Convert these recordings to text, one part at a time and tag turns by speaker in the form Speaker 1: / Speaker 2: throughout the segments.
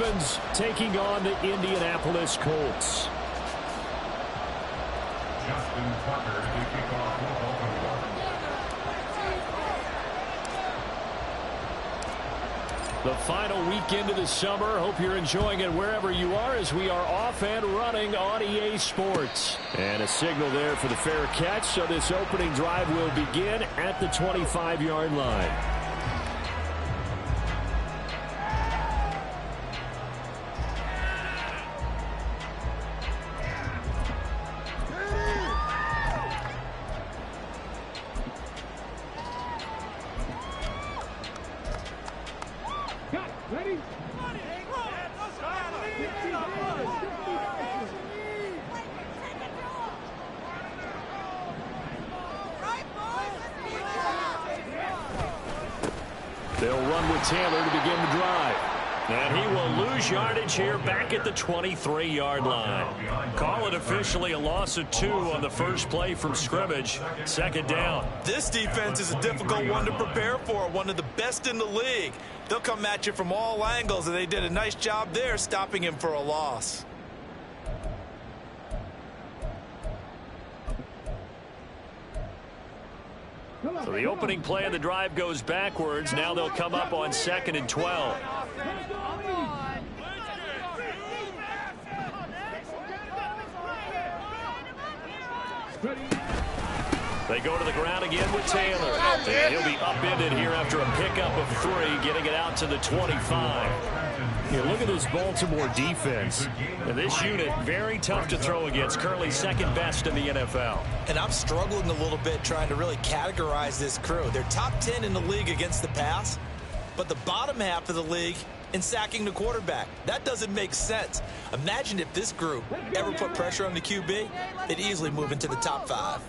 Speaker 1: Ravens taking on the Indianapolis Colts.
Speaker 2: Justin Tucker to kick off the Baltimore.
Speaker 1: The final weekend of the summer. Hope you're enjoying it wherever you are as we are off and running on EA Sports. And a signal there for the fair catch. So this opening drive will begin at the 25-yard line. They'll run with Taylor to begin the drive. And he will lose yardage here back at the 23-yard line. Call it officially a loss of 2 on the first play from scrimmage. Second down.
Speaker 3: This defense is a difficult one to prepare for, one of the best in the league. They'll come at you from all angles, and they did a nice job there stopping him for a loss.
Speaker 1: So the opening play of the drive goes backwards. Now they'll come up on 2nd and 12. They go to the ground again with Taylor. And he'll be upended here after a pickup of 3, getting it out to the 25. Here, look at this Baltimore defense. Now, this unit, very tough to throw against. Currently second best in the NFL.
Speaker 3: And I'm struggling a little bit trying to really categorize this crew. They're top 10 in the league against the pass, but the bottom half of the league in sacking the quarterback. That doesn't make sense. Imagine if this group ever put pressure on the QB, they'd easily move into the top 5.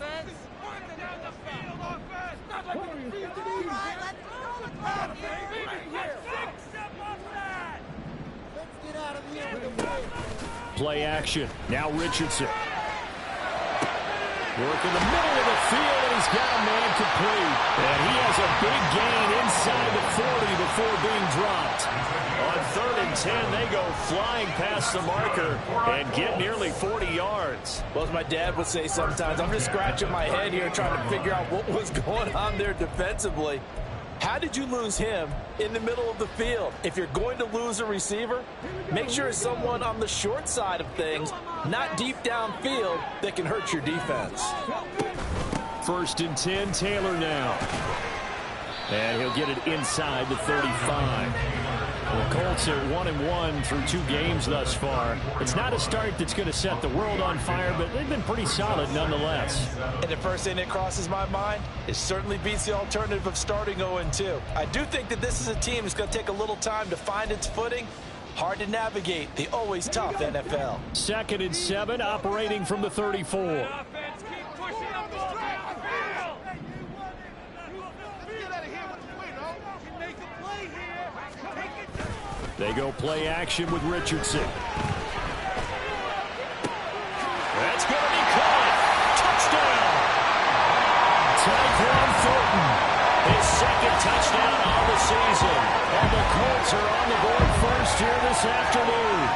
Speaker 1: Play action. Now Richardson. Work in the middle of the field, and he's got a man complete. And he has a big gain inside the 40 before being dropped. On 3rd and 10, they go flying past the marker and get nearly 40 yards.
Speaker 3: Well, as my dad would say sometimes, I'm just scratching my head here trying to figure out what was going on there defensively. How did you lose him in the middle of the field? If you're going to lose a receiver, make sure it's someone on the short side of things, not deep downfield, that can hurt your defense.
Speaker 1: 1st and 10, Taylor now. And he'll get it inside the 35. The Colts are 1-1 through 2 games thus far. It's not a start that's going to set the world on fire, but they've been pretty solid nonetheless.
Speaker 3: And the first thing that crosses my mind, it certainly beats the alternative of starting 0-2. I do think that this is a team that's going to take a little time to find its footing. Hard to navigate the always tough NFL.
Speaker 1: 2nd and 7, operating from the 34. They go play action with Richardson. That's going to be caught. Touchdown. Tyquan Thornton. His 2nd touchdown on the season. And the Colts are on the board first here this afternoon.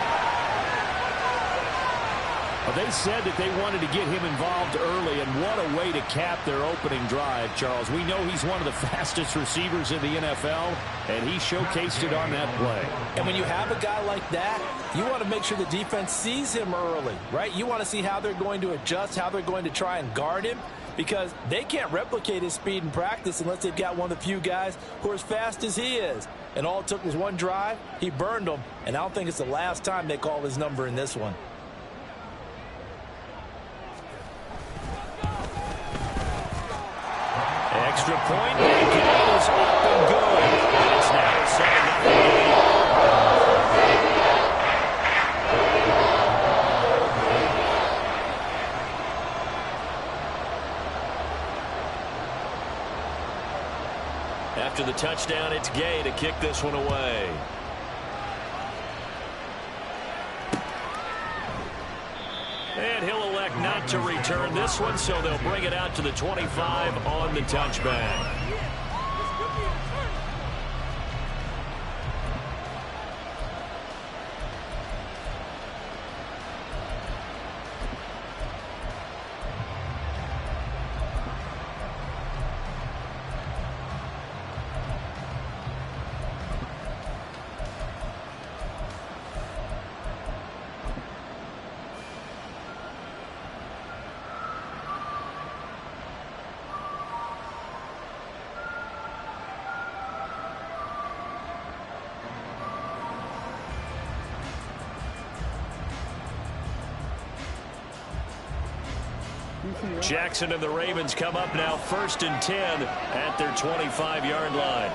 Speaker 1: Well, they said that they wanted to get him involved early, and what a way to cap their opening drive, Charles. We know he's one of the fastest receivers in the NFL, and he showcased it on that play.
Speaker 3: And when you have a guy like that, you want to make sure the defense sees him early, right? You want to see how they're going to adjust, how they're going to try and guard him, because they can't replicate his speed in practice unless they've got one of the few guys who are as fast as he is. And all it took was one drive. He burned them, and I don't think it's the last time they call his number in this one.
Speaker 1: Extra point, and it is up and good. And it's now a 7-0 game. After the touchdown, it's Gay to kick this one away. And he'll elect not to return this one, so they'll bring it out to the 25 on the touchback. Jackson and the Ravens come up now 1st and 10 at their 25-yard line.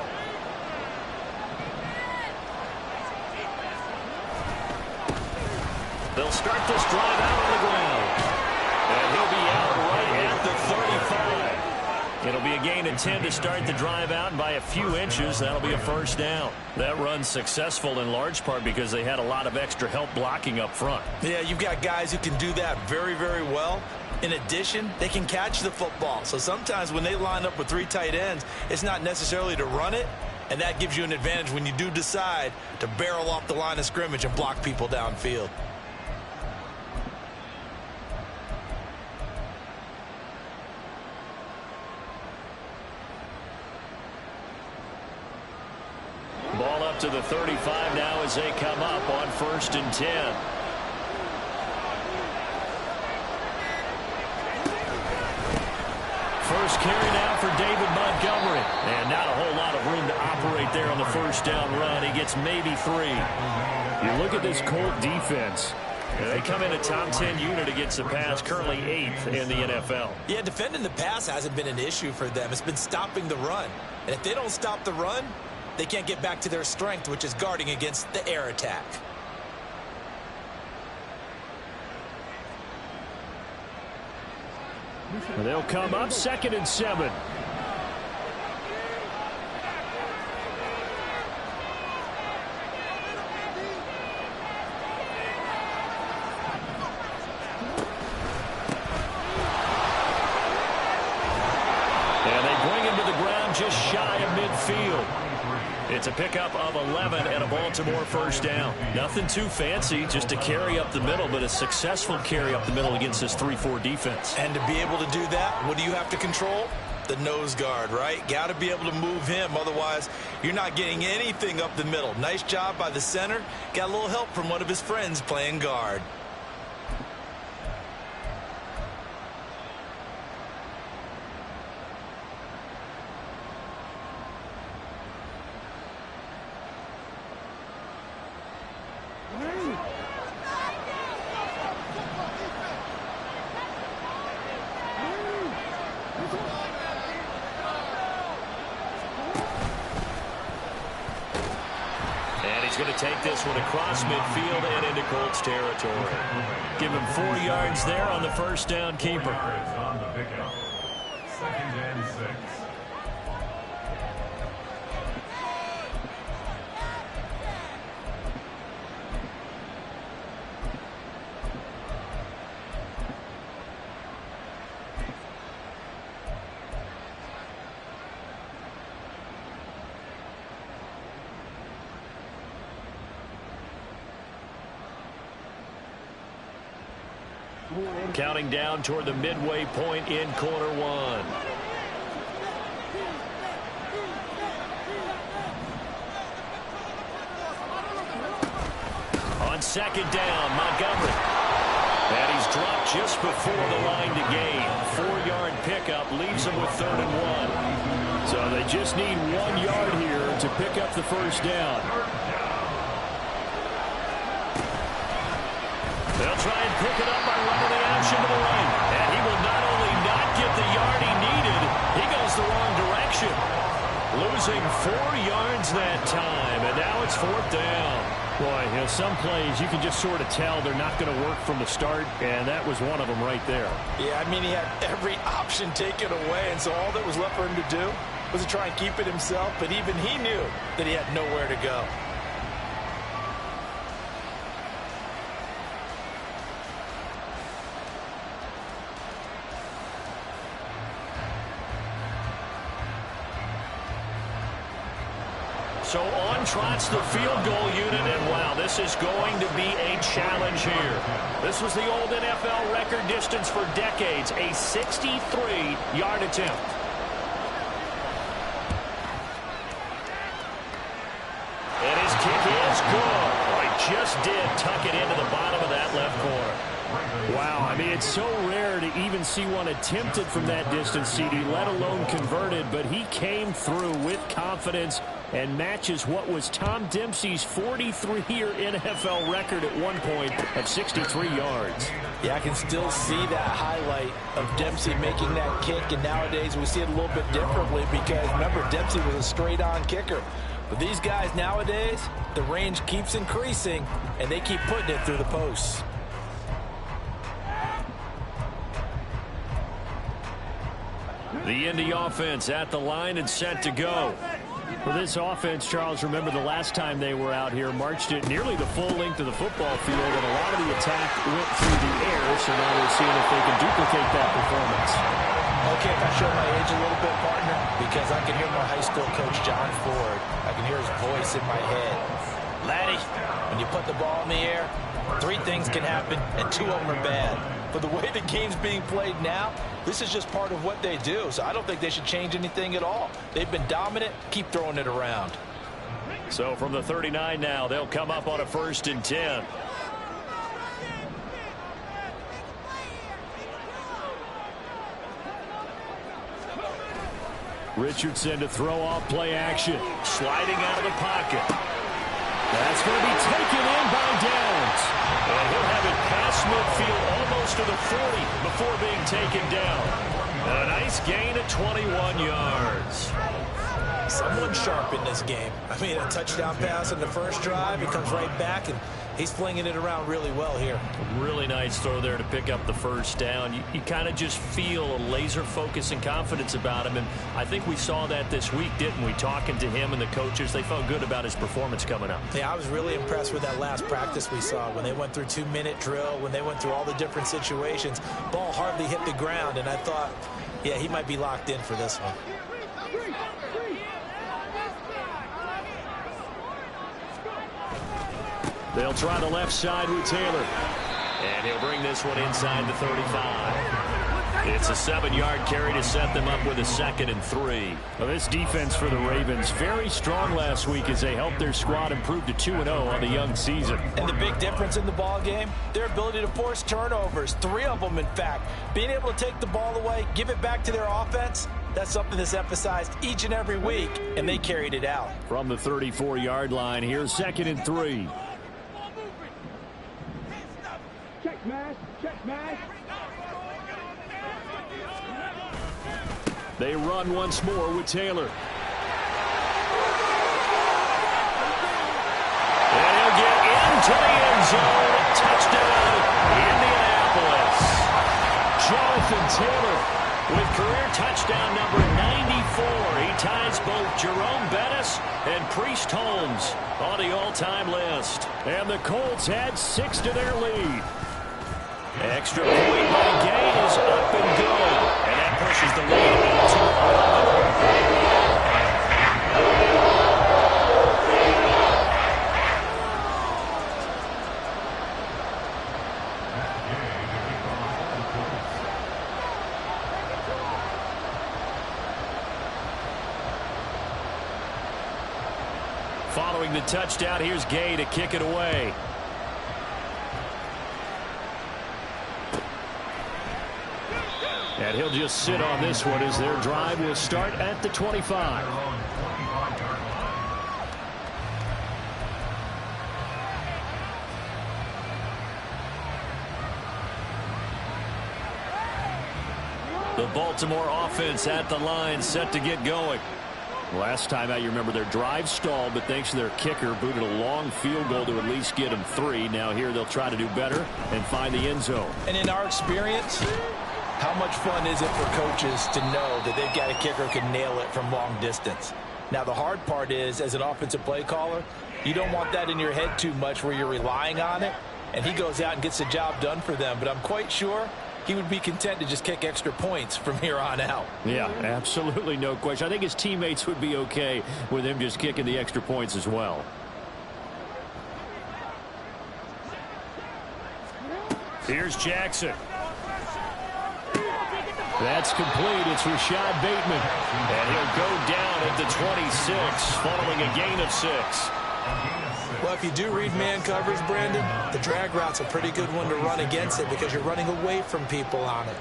Speaker 1: They'll start this drive out on the ground. And he'll be out right at the 35. It'll be a gain of 10 to start the drive out, and by a few inches, that'll be a first down. That run's successful in large part because they had a lot of extra help blocking up front.
Speaker 3: Yeah, you've got guys who can do that very, very well. In addition, they can catch the football. So sometimes when they line up with 3 tight ends, it's not necessarily to run it, and that gives you an advantage when you do decide to barrel off the line of scrimmage and block people downfield.
Speaker 1: Ball up to the 35 now as they come up on 1st and 10. First carry now for David Montgomery. And not a whole lot of room to operate there on the first down run. He gets maybe 3. You look at this Colt defense. They come in a top 10 unit against the pass, currently 8th in the NFL.
Speaker 3: Yeah, defending the pass hasn't been an issue for them. It's been stopping the run. And if they don't stop the run, they can't get back to their strength, which is guarding against the air attack.
Speaker 1: They'll come up 2nd and 7. And they bring him to the ground just shy of midfield. It's a pickup of 11 and a Baltimore first down. Nothing too fancy, just a carry up the middle, but a successful carry up the middle against this 3-4 defense.
Speaker 3: And to be able to do that, what do you have to control? The nose guard, right? Got to be able to move him. Otherwise, you're not getting anything up the middle. Nice job by the center. Got a little help from one of his friends playing guard.
Speaker 1: Going to take this one across midfield and into Colts territory. Give him 4 yards there on the first down keeper.
Speaker 2: On the pickup. 2nd and 6.
Speaker 1: Counting down toward the midway point in quarter 1. On 2nd down, Montgomery. And he's dropped just before the line to gain. 4-yard pickup leaves him with 3rd and 1. So they just need 1 yard here to pick up the first down. They'll try and pick it up by running the option to the right. And he will not only not get the yard he needed, he goes the wrong direction. Losing 4 yards that time, and now it's 4th down. Boy, you know, some plays you can just sort of tell they're not going to work from the start, and that was one of them right there.
Speaker 3: Yeah, I mean, he had every option taken away, and so all that was left for him to do was to try and keep it himself, but even he knew that he had nowhere to go.
Speaker 1: So on trots the field goal unit, and wow, this is going to be a challenge here. This was the old NFL record distance for decades, a 63-yard attempt. And his kick is good. Oh, he just did tuck it into the bottom of that left corner. Wow, I mean, it's so rare to even see one attempted from that distance, CD, let alone converted, but he came through with confidence and matches what was Tom Dempsey's 43-year NFL record at one point of 63 yards.
Speaker 3: Yeah, I can still see that highlight of Dempsey making that kick, and nowadays we see it a little bit differently because, remember, Dempsey was a straight-on kicker. But these guys nowadays, the range keeps increasing, and they keep putting it through the posts.
Speaker 1: The Indy offense at the line and set to go. For this offense, Charles, remember the last time they were out here, marched it nearly the full length of the football field, and a lot of the attack went through the air, so now they're seeing if they can duplicate that performance.
Speaker 3: Okay, if I show my age a little bit, partner, because I can hear my high school coach, John Ford. I can hear his voice in my head. Laddie, when you put the ball in the air, 3 things can happen, and 2 of them are bad. But the way the game's being played now, this is just part of what they do. So I don't think they should change anything at all. They've been dominant. Keep throwing it around.
Speaker 1: So from the 39 now, they'll come up on a 1st and 10. Richardson to throw off play action. Sliding out of the pocket. That's going to be taken in by Downs. And he'll have it past midfield almost to the 40 before being taken down. A nice gain of 21 yards.
Speaker 3: Someone sharp in this game. I mean, a touchdown pass in the first drive. He comes right back, and he's flinging it around really well here.
Speaker 1: Really nice throw there to pick up the 1st down. You kind of just feel a laser focus and confidence about him, and I think we saw that this week, didn't we? Talking to him and the coaches, they felt good about his performance coming up.
Speaker 3: Yeah, I was really impressed with that last practice we saw when they went through 2-minute drill, when they went through all the different situations. Ball hardly hit the ground, and I thought, yeah, he might be locked in for this one.
Speaker 1: They'll try the left side with Taylor. And he'll bring this one inside the 35. It's a 7-yard carry to set them up with a 2nd and 3. Well, this defense for the Ravens, very strong last week as they helped their squad improve to 2-0 on the young season.
Speaker 3: And the big difference in the ball game, their ability to force turnovers, 3 of them, in fact. Being able to take the ball away, give it back to their offense, that's something that's emphasized each and every week, and they carried it out.
Speaker 1: From the 34-yard line, here's 2nd and 3. They run once more with Taylor. And he'll get into the end zone. Touchdown, Indianapolis. Jonathan Taylor with career touchdown number 94. He ties both Jerome Bettis and Priest Holmes on the all-time list. And the Colts add 6 to their lead. Extra point by Gay is up and good. And that pushes the lead to 2. Following the touchdown, here's Gay to kick it away. And he'll just sit on this one as their drive will start at the 25. The Baltimore offense at the line, set to get going. Last time out, you remember their drive stalled, but thanks to their kicker, booted a long field goal to at least get them 3. Now here they'll try to do better and find the end zone.
Speaker 3: And in our experience, how much fun is it for coaches to know that they've got a kicker who can nail it from long distance? Now, the hard part is, as an offensive play caller, you don't want that in your head too much where you're relying on it, and he goes out and gets the job done for them. But I'm quite sure he would be content to just kick extra points from here on out.
Speaker 1: Yeah, absolutely no question. I think his teammates would be okay with him just kicking the extra points as well. Here's Jackson. That's complete. It's Rashad Bateman. And he'll go down at the 26 following a gain of 6.
Speaker 3: Well, if you do read man coverage, Brandon, the drag route's a pretty good one to run against it because you're running away from people on it.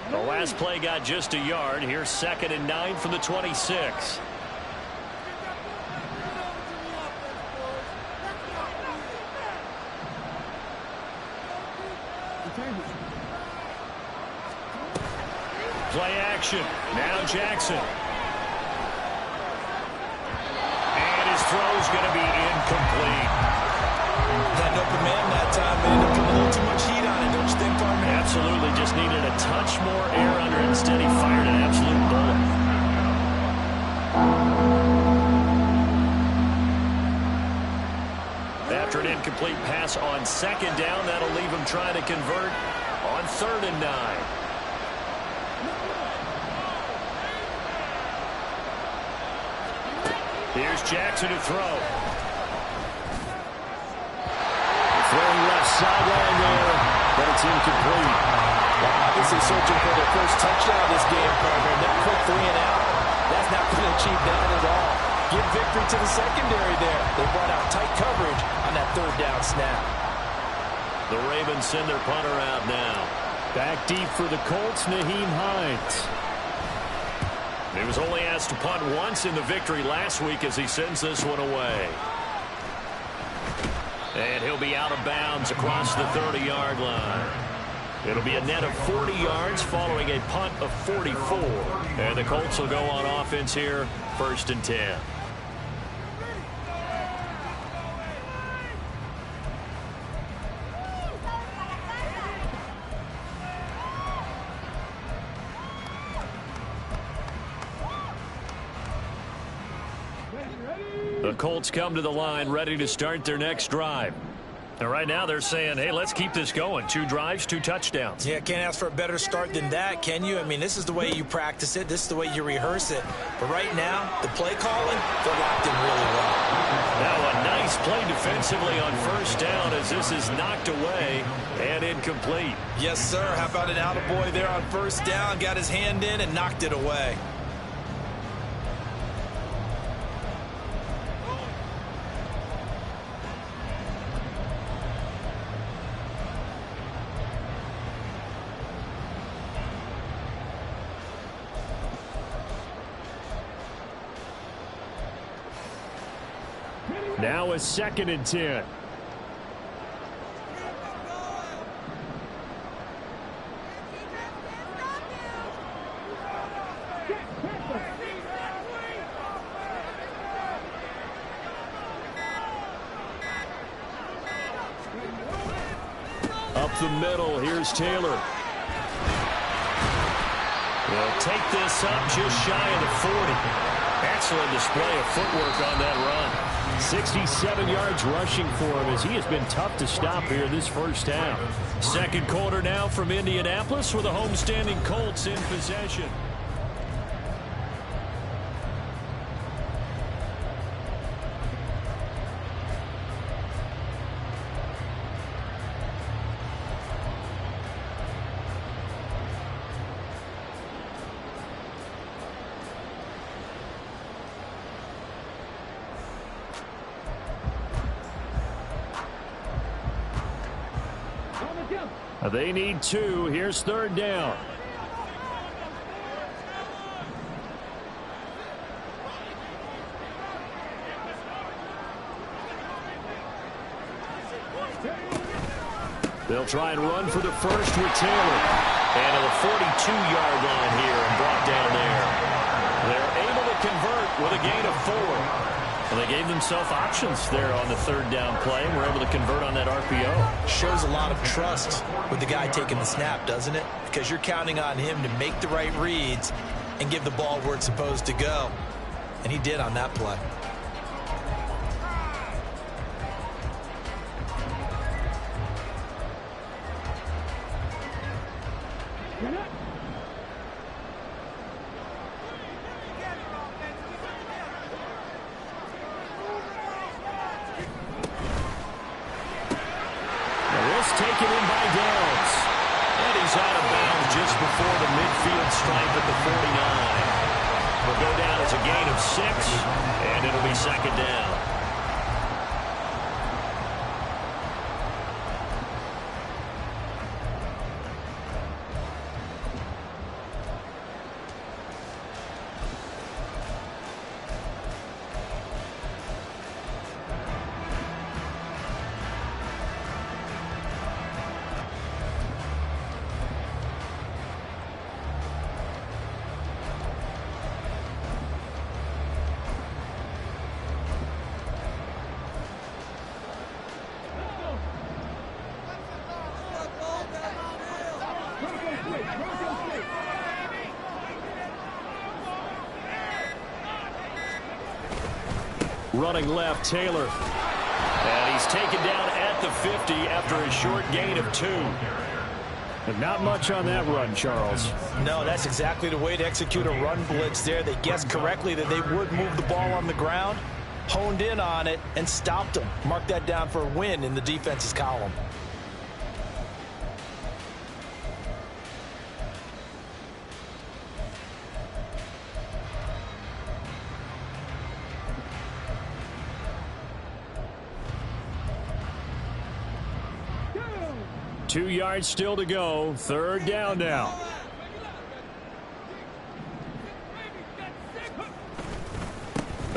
Speaker 1: The last play got just a yard. Here's 2nd and 9 from the 26. Play action. Now Jackson. And his throw's going to be incomplete.
Speaker 3: That open man that time may end up putting a little too much heat on it, don't you think, partner?
Speaker 1: Absolutely. Just needed a touch more air under it. Instead, he fired an absolute bullet. After an incomplete pass on 2nd down, that'll leave him trying to convert on 3rd and 9. Here's Jackson to throw. Throwing left sideline there, but it's incomplete.
Speaker 3: Well, obviously searching for their first touchdown this game, partner. That quick 3 and out, that's not going to achieve that at all. Give victory to the secondary there. They brought out tight coverage on that 3rd down snap.
Speaker 1: The Ravens send their punter out now. Back deep for the Colts, Nyheim Hines. He was only asked to punt once in the victory last week as he sends this one away. And he'll be out of bounds across the 30-yard line. It'll be a net of 40 yards following a punt of 44. And the Colts will go on offense here, 1st and 10. The Colts come to the line ready to start their next drive. And right now they're saying, hey, let's keep this going. 2 drives, 2 touchdowns.
Speaker 3: Yeah, can't ask for a better start than that, can you? I mean, this is the way you practice it. This is the way you rehearse it. But right now, the play calling, they're locked in really well.
Speaker 1: Now a nice play defensively on 1st down as this is knocked away and incomplete.
Speaker 3: Yes, sir. How about an attaboy there on 1st down? Got his hand in and knocked it away.
Speaker 1: Now a 2nd and 10. Up the middle, here's Taylor. They'll take this up just shy of the 40. Excellent display of footwork on that run. 67 yards rushing for him as he has been tough to stop here this 1st half. 2nd quarter now from Indianapolis with the homestanding Colts in possession. They need 2. Here's 3rd down. They'll try and run for the 1st with Taylor. And to the 42-yard line here and brought down there. They're able to convert with a gain of 4. Well, they gave themselves options there on the 3rd down play and were able to convert on that RPO.
Speaker 3: Shows a lot of trust with the guy taking the snap, doesn't it? Because you're counting on him to make the right reads and give the ball where it's supposed to go. And he did on that play.
Speaker 1: Taken in by Downs. And he's out of bounds just before the midfield stripe of at the 49. Will go down as a gain of 6, and it'll be second down. Running left, Taylor. And he's taken down at the 50 after a short gain of 2.
Speaker 4: But not much on that run, Charles.
Speaker 3: No, that's exactly the way to execute a run blitz there. They guessed correctly that they would move the ball on the ground, honed in on it, and stopped them. Mark that down for a win in the defense's column.
Speaker 1: Two yards still to go. Third down now.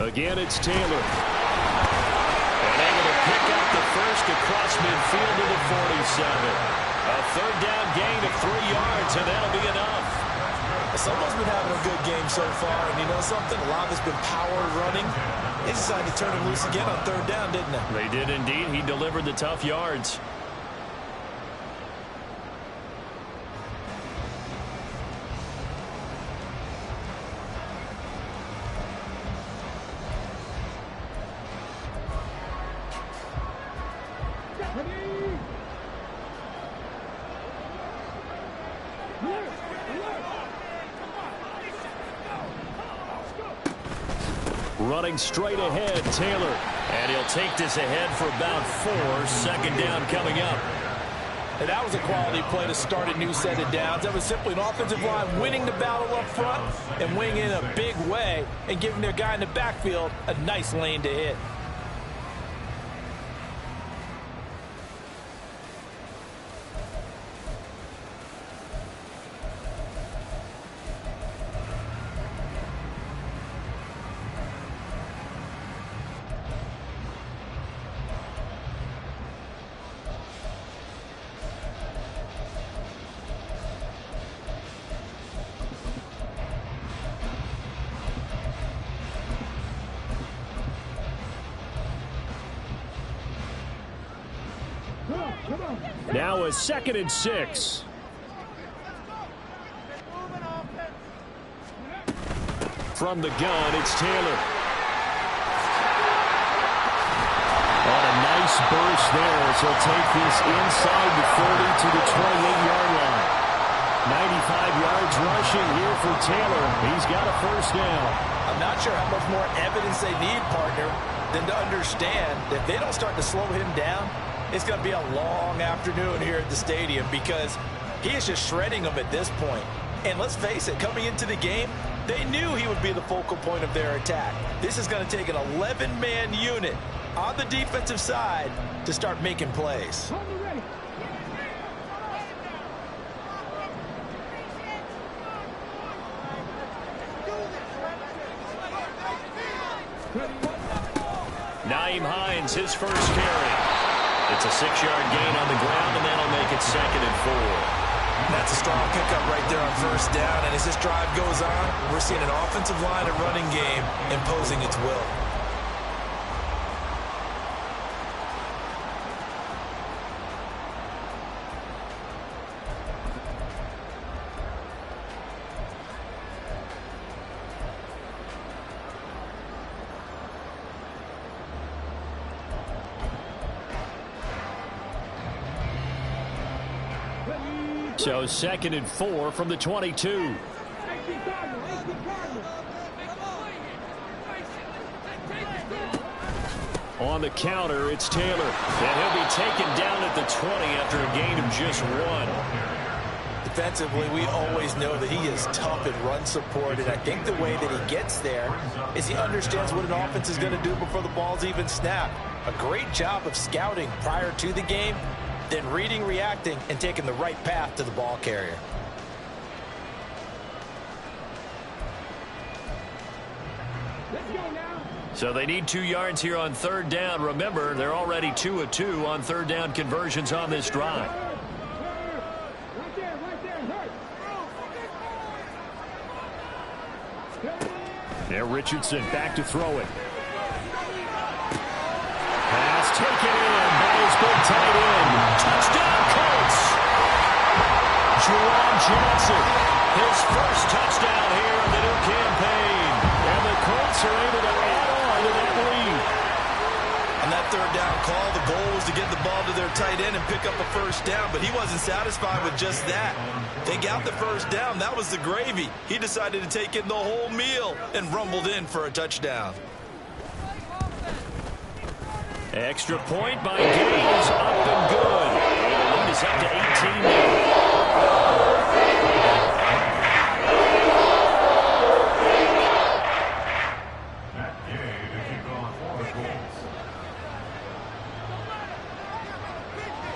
Speaker 1: Again, it's Taylor. And able to pick up the first across midfield to the 47. A third down gain of 3 yards, and that'll be enough.
Speaker 3: Someone's been having a good game so far, and you know something? A lot of it's been power running. They decided to turn him loose again on third down, didn't they?
Speaker 1: They did indeed. He delivered the tough yards. Running straight ahead, Taylor. And he'll take this ahead for about 4. Second down coming up.
Speaker 3: And that was a quality play to start a new set of downs. That was simply an offensive line winning the battle up front and winning in a big way and giving their guy in the backfield a nice lane to hit.
Speaker 1: Now a 2nd and 6. From the gun, it's Taylor. On a nice burst there as he'll take this inside the 30 to the 28-yard line. 95 yards rushing here for Taylor. He's got a first down.
Speaker 3: I'm not sure how much more evidence they need, partner, than to understand that if they don't start to slow him down, it's going to be a long afternoon here at the stadium because he is just shredding them at this point. And let's face it, coming into the game, they knew he would be the focal point of their attack. This is going to take an 11-man unit on the defensive side to start making plays.
Speaker 1: Nyheim Hines, his first carry. It's a 6-yard gain on the ground, and that'll make it 2nd and 4.
Speaker 3: That's a strong pickup right there on first down. And as this drive goes on, we're seeing an offensive line and running game imposing its will.
Speaker 1: So 2nd and 4 from the 22. On the counter, it's Taylor. And he'll be taken down at the 20 after a gain of just 1.
Speaker 3: The defensively, we always know that he is tough in run support, and I think the way that he gets there is he understands what an offense is going to do before the ball's even snapped. A great job of scouting prior to the game, then reading, reacting, and taking the right path to the ball carrier.
Speaker 1: So they need 2 yards here on third down. Remember, they're already 2 of 2 on third down conversions on this drive.
Speaker 4: There, Richardson back to throw it. Pass taken in by his big tight end.
Speaker 1: Touchdown, Colts! Juwan Johnson, his first touchdown here in the new campaign. And the Colts are able to add on to that lead.
Speaker 3: On that third down call, the goal was to get the ball to their tight end and pick up a first down, but he wasn't satisfied with just that. They got the first down. That was the gravy. He decided to take in the whole meal and rumbled in for a touchdown.
Speaker 1: Extra point by Gaines, up and good. And the lead is up to 18 now.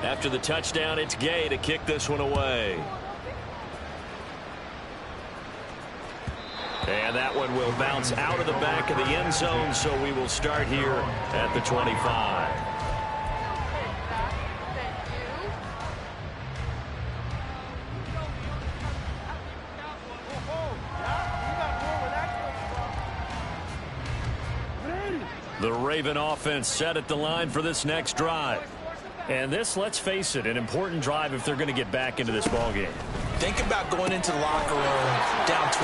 Speaker 1: After the touchdown, it's Gay to kick this one away. And that one will bounce out of the back of the end zone, so we will start here at the 25. The Raven offense set at the line for this next drive.
Speaker 4: And this, let's face it, an important drive if they're going to get back into this ballgame.
Speaker 3: Think about going into the locker room down 21-10.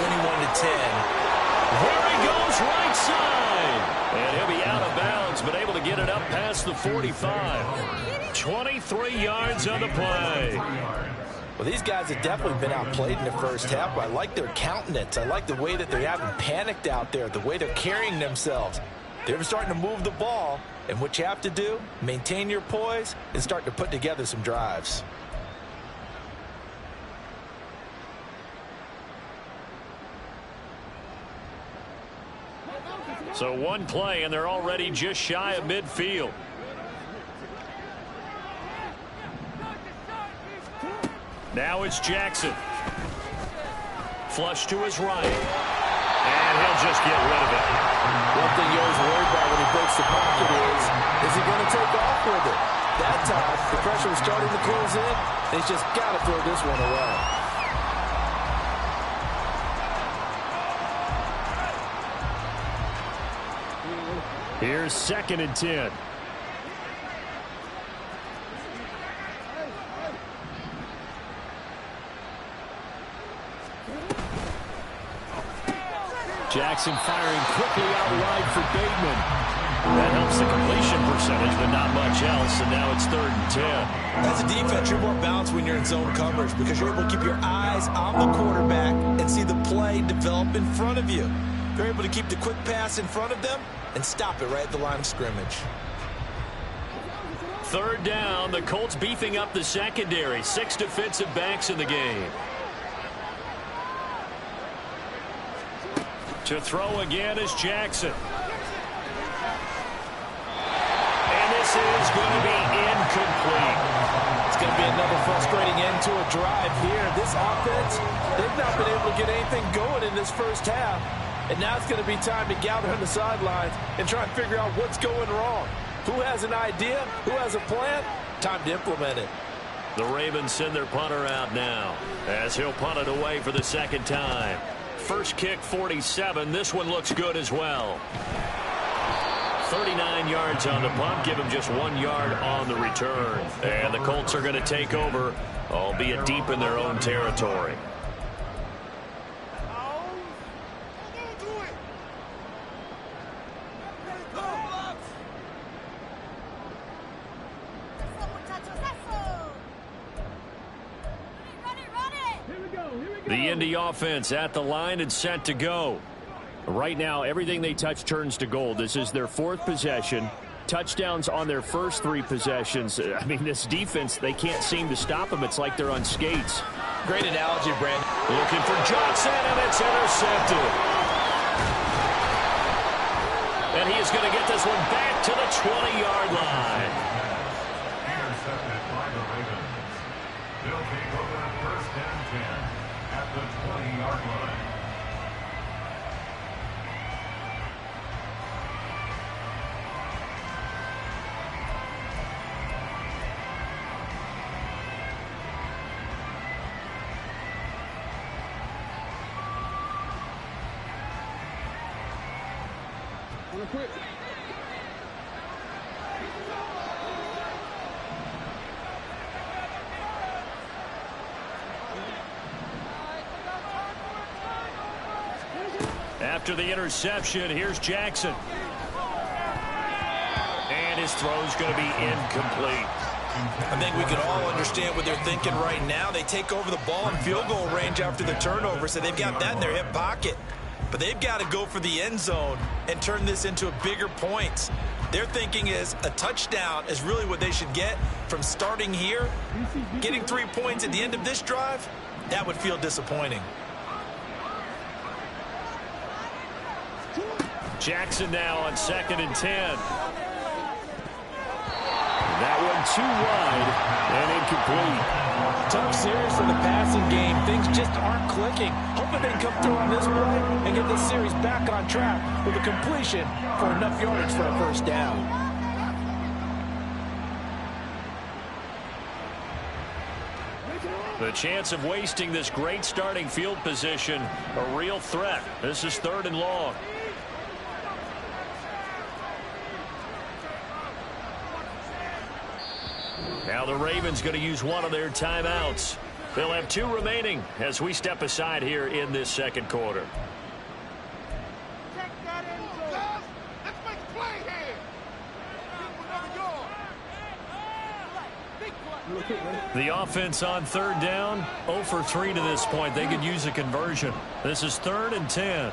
Speaker 1: There he goes right side. And he'll be out of bounds, but able to get it up past the 45. 23 yards on the play.
Speaker 3: Well, these guys have definitely been outplayed in the first half, but I like their countenance. I like the way that they haven't panicked out there, the way they're carrying themselves. They're starting to move the ball, and what you have to do, maintain your poise and start to put together some drives.
Speaker 1: So one play, and they're already just shy of midfield. Now it's Jackson. Flush to his right. And he'll just get rid of it.
Speaker 3: One thing you always worry about when he breaks the pocket is he going to take off with it? That time, the pressure was starting to close in. They just got to throw this one away.
Speaker 4: Here's 2nd and 10. Jackson firing quickly out wide for Bateman.
Speaker 1: That helps the completion percentage, but not much else, and now it's 3rd and 10.
Speaker 3: As a defense, you're more balanced when you're in zone coverage because you're able to keep your eyes on the quarterback and see the play develop in front of you. You're able to keep the quick pass in front of them and stop it right at the line of scrimmage.
Speaker 1: 3rd down, the Colts beefing up the secondary. 6 defensive backs in the game. To throw again is Jackson. And this is going to be incomplete.
Speaker 3: It's going to be another frustrating end to a drive here. This offense, they've not been able to get anything going in this first half. And now it's going to be time to gather on the sidelines and try and figure out what's going wrong. Who has an idea? Who has a plan? Time to implement it.
Speaker 1: The Ravens send their punter out now as he'll punt it away for the 2nd time. First kick, 47. This one looks good as well. 39 yards on the punt. Give him just 1 yard on the return. And the Colts are going to take over, albeit deep in their own territory. The Indy offense at the line and set to go.
Speaker 4: Right now, everything they touch turns to gold. This is their 4th possession.
Speaker 1: touchdowns on their first 3 possessions. I mean, this defense, they can't seem to stop them. It's like they're on skates.
Speaker 3: Great analogy, Brandon.
Speaker 4: Looking for Johnson, and it's intercepted. And he is going to get this one back to the 20-yard line.
Speaker 2: Intercepted by the Ravens. They'll take over first and 10 at the 20-yard line.
Speaker 4: After the interception, here's Jackson. And his throw's going to be incomplete.
Speaker 3: I think we can all understand what they're thinking right now. They take over the ball in field goal range after the turnover, so they've got that in their hip pocket. But they've got to go for the end zone and turn this into a bigger points. Their thinking is a touchdown is really what they should get from starting here. Getting 3 points at the end of this drive, that would feel disappointing.
Speaker 4: Jackson now on 2nd and 10. That one too wide and incomplete.
Speaker 3: Tough series for the passing game. Things just aren't clicking. Hoping they can come through on this play and get this series back on track with a completion for enough yardage for a first down.
Speaker 4: The chance of wasting this great starting field position, a real threat. This is 3rd and long. Now the Ravens going to use one of their timeouts. They'll have 2 remaining as we step aside here in this second quarter.
Speaker 5: Let's make a play here.
Speaker 4: The offense on 3rd down, 0 for 3 to this point. They could use a conversion. This is 3rd and 10.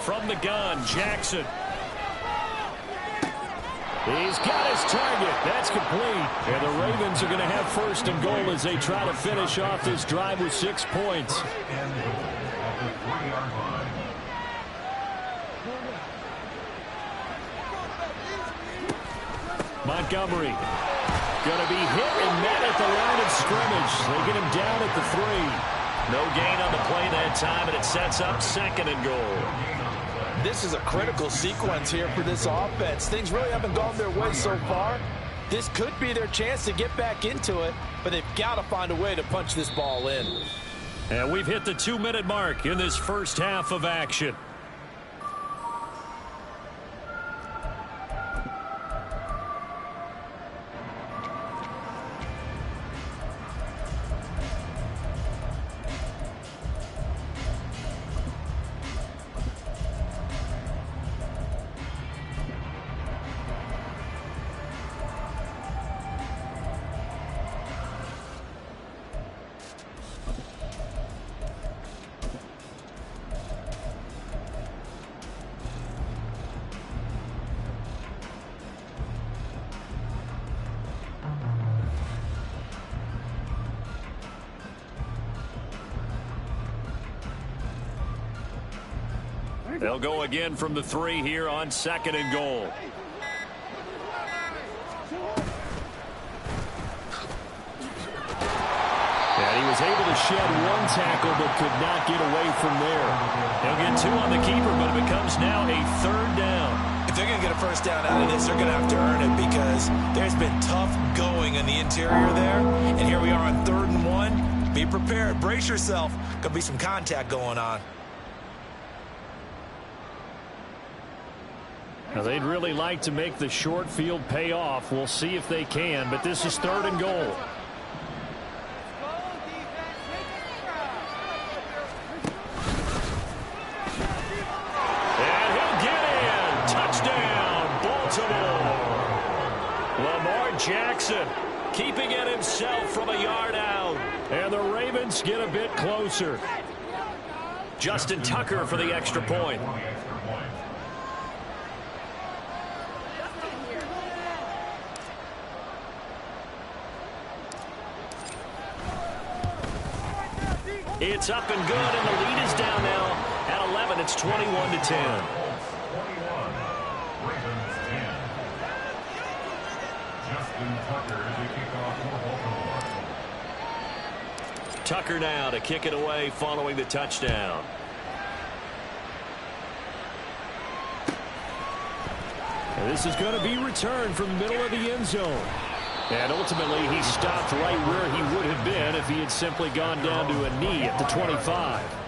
Speaker 4: From the gun, Jackson.
Speaker 1: He's got his target. That's complete. And the Ravens are going to have 1st and goal as they try to finish off this drive with 6 points.
Speaker 2: And goal at the 3-yard line.
Speaker 1: Montgomery going to be hit and met at the line of scrimmage. They get him down at the 3.
Speaker 4: No gain on the play that time, and it sets up 2nd and goal.
Speaker 3: This is a critical sequence here for this offense. Things really haven't gone their way so far. This could be their chance to get back into it, but they've got to find a way to punch this ball in.
Speaker 4: And we've hit the 2-minute mark in this first half of action. They'll go again from the 3 here on 2nd and goal.
Speaker 1: And he was able to shed 1 tackle but could not get away from there.
Speaker 4: He'll get 2 on the keeper, but it becomes now a 3rd down.
Speaker 3: If they're going to get a first down out of this, they're going to have to earn it because there's been tough going in the interior there. And here we are on 3rd and 1. Be prepared. Brace yourself. Going to be some contact going on.
Speaker 1: Now, they'd really like to make the short field pay off. We'll see if they can, but this is 3rd and goal.
Speaker 4: And he'll get in. Touchdown, Baltimore. Lamar Jackson keeping it himself from a yard out.
Speaker 1: And the Ravens get a bit closer.
Speaker 4: Justin Tucker for the extra point. It's up and good, and the lead is down now at 11. It's 21-10. Tucker now to kick it away following the touchdown.
Speaker 1: And this is going to be returned from the middle of the end zone. And ultimately, he stopped right where he would have been if he had simply gone down to a knee at the 25.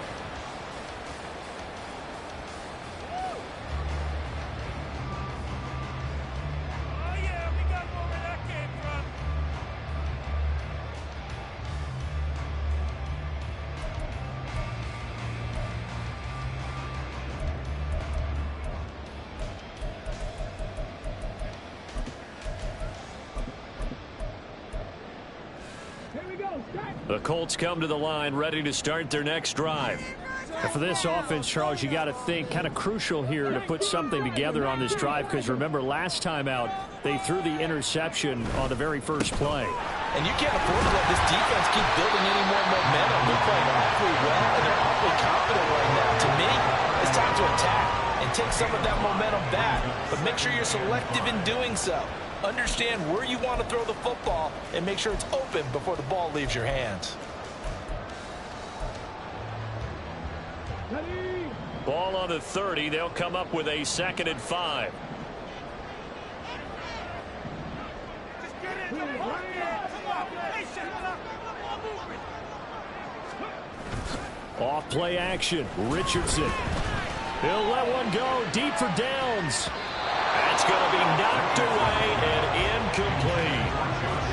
Speaker 4: The Colts come to the line ready to start their next drive.
Speaker 1: And for this offense, Charles, you got to think kind of crucial here to put something together on this drive, because remember last time out they threw the interception on the very first play.
Speaker 3: And you can't afford to let this defense keep building any more momentum. They're playing awfully well, and they're awfully confident right now. To me, it's time to attack and take some of that momentum back. But make sure you're selective in doing so. Understand where you want to throw the football and make sure it's open before the ball leaves your hands.
Speaker 4: Ball on the 30. They'll come up with a 2nd and 5.
Speaker 1: Off play action. Richardson. He'll let one go deep for Downs.
Speaker 4: That's going to be knocked away and incomplete.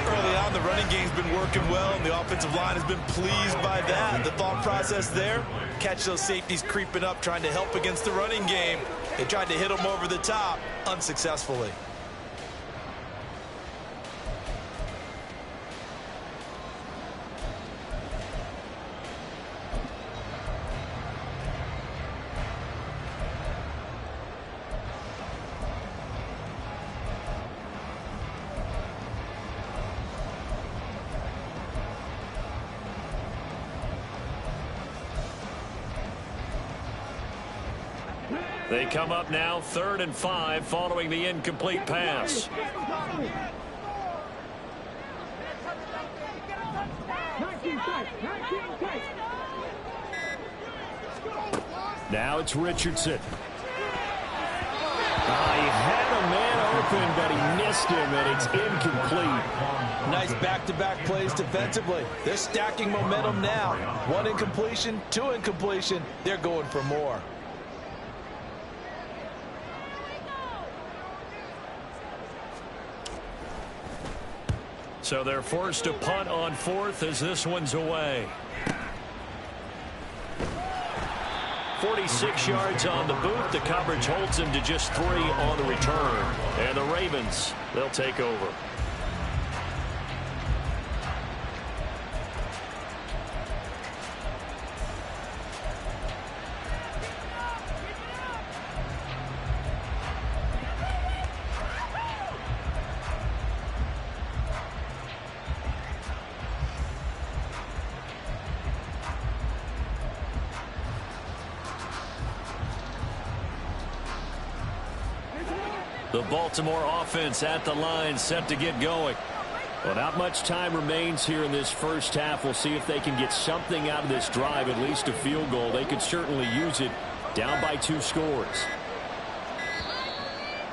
Speaker 6: Early on, the running game's been working well, and the offensive line has been pleased by that. The thought process there, catch those safeties creeping up, trying to help against the running game. They tried to hit them over the top, unsuccessfully.
Speaker 4: They come up now 3rd and 5 following the incomplete pass.
Speaker 1: Now it's Richardson. He had a man open, but he missed him, and it's incomplete.
Speaker 3: Nice back-to-back plays defensively. They're stacking momentum now. 1 incompletion, 2 incompletion. They're going for more.
Speaker 4: So they're forced to punt on 4th as this one's away. 46 yards on the boot. The coverage holds him to just 3 on the return. And the Ravens, they'll take over. The Baltimore offense at the line, set to get going.
Speaker 1: Well, not much time remains here in this first half. We'll see if they can get something out of this drive, at least a field goal. They could certainly use it, down by 2 scores.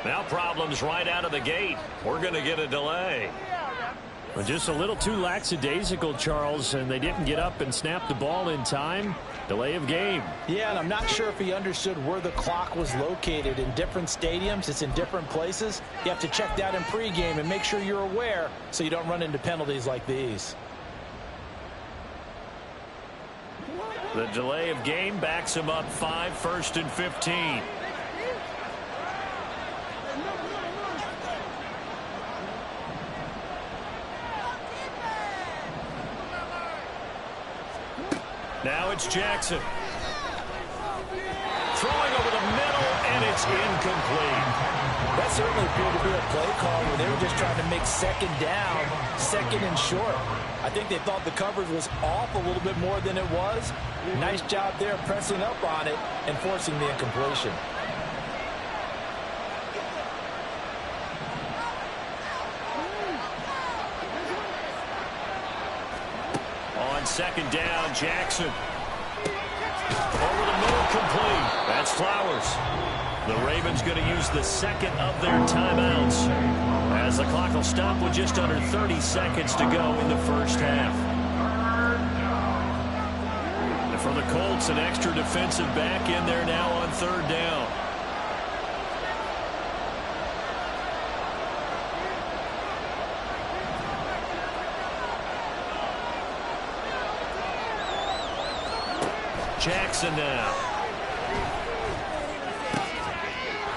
Speaker 4: Now problems right out of the gate. We're going to get a delay.
Speaker 1: Well, just a little too lackadaisical, Charles, and they didn't get up and snap the ball in time. Delay of game.
Speaker 3: Yeah, and I'm not sure if he understood where the clock was located. In different stadiums, it's in different places. You have to check that in pregame and make sure you're aware so you don't run into penalties like these.
Speaker 4: The delay of game backs him up 5, 1st and 15. Now it's Jackson. It's incomplete.
Speaker 3: That certainly appeared to be a play call where they were just trying to make second down, second and short. I think they thought the coverage was off a little bit more than it was. Nice job there pressing up on it and forcing the incompletion.
Speaker 4: On second down, Jackson. Over the middle, complete. That's Flowers. The Ravens going to use the second of their timeouts as the clock will stop with just under 30 seconds to go in the first half. And for the Colts, an extra defensive back in there now on third down. Jackson now.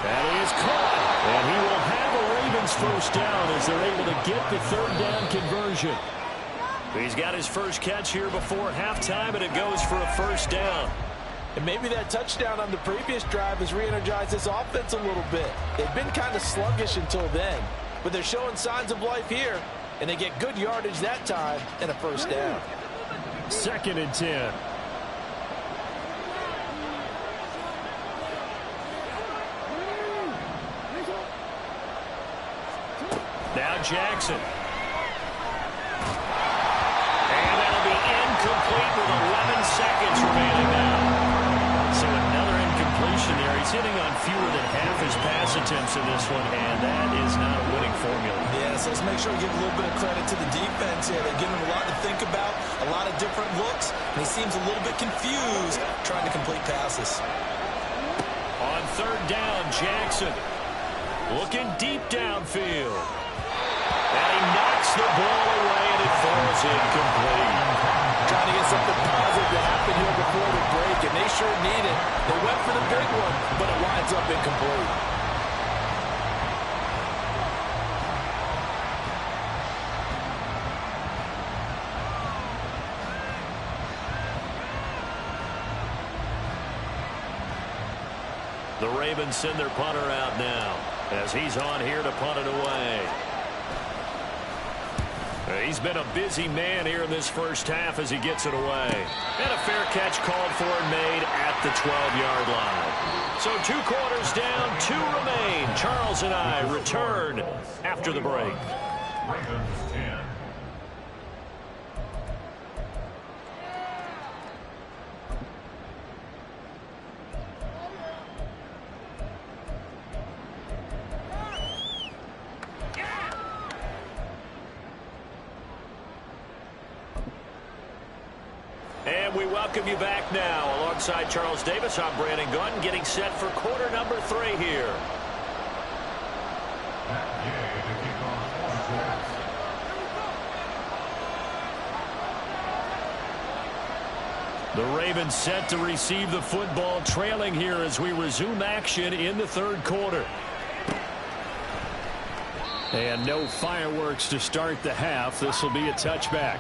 Speaker 4: That is caught. And he will have a Ravens first down as they're able to get the third down conversion. He's got his first catch here before halftime, and it goes for a first down.
Speaker 3: And maybe that touchdown on the previous drive has re-energized this offense a little bit. They've been kind of sluggish until then, but they're showing signs of life here, and they get good yardage that time and a first down.
Speaker 1: 2nd and 10.
Speaker 4: Now Jackson. And that'll be incomplete with 11 seconds remaining now. So another incompletion there. He's hitting on fewer than half his pass attempts in this one, and that is not a winning formula.
Speaker 6: Yes, let's make sure we give a little bit of credit to the defense here. They're giving him a lot to think about, a lot of different looks, and he seems a little bit confused trying to complete passes.
Speaker 4: On third down, Jackson looking deep downfield. And he knocks the ball away, and it falls incomplete.
Speaker 3: Trying to get something positive to happen here before the break, and they sure need it. They went for the big one, but it winds up incomplete.
Speaker 4: The Ravens send their punter out now as he's on here to punt it away. He's been a busy man here in this first half as he gets it away. And a fair catch called for and made at the 12-yard line. So 2 quarters down, 2 remain. Charles and I return after the break.
Speaker 2: Ravens 10.
Speaker 4: And we welcome you back now. Alongside Charles Davis, I'm Brandon Gunn, getting set for quarter number 3 here. The Ravens set to receive the football, trailing here as we resume action in the third quarter.
Speaker 1: And no fireworks to start the half. This will be a touchback.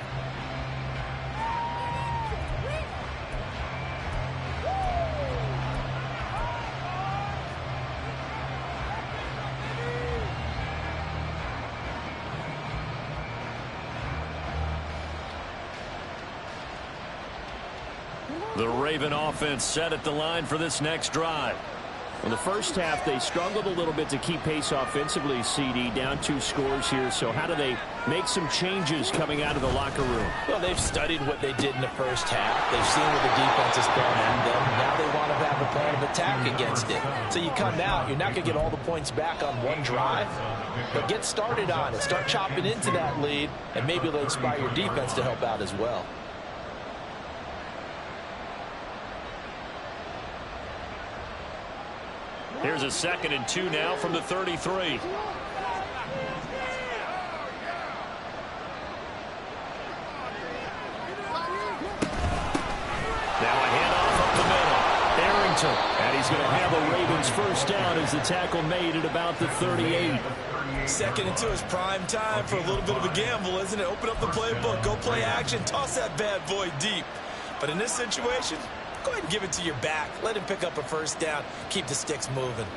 Speaker 4: The Raven offense set at the line for this next drive.
Speaker 1: In the first half, they struggled a little bit to keep pace offensively, CD, down 2 scores here. So how do they make some changes coming out of the locker room?
Speaker 3: Well, they've studied what they did in the first half. They've seen what the defense has thrown at them. Now they want to have a plan of attack against it. So you come out, you're not going to get all the points back on one drive, but get started on it. Start chopping into that lead, and maybe it'll inspire your defense to help out as well.
Speaker 4: Here's a 2nd and 2 now from the 33. Now a handoff up the middle.
Speaker 1: Arrington. And he's going to have a Ravens first down as the tackle made at about the 38.
Speaker 6: 2nd and 2 is prime time for a little bit of a gamble, isn't it? Open up the playbook, go play action, toss that bad boy deep. But in this situation, go ahead and give it to your back. Let him pick up a first down. Keep the sticks moving.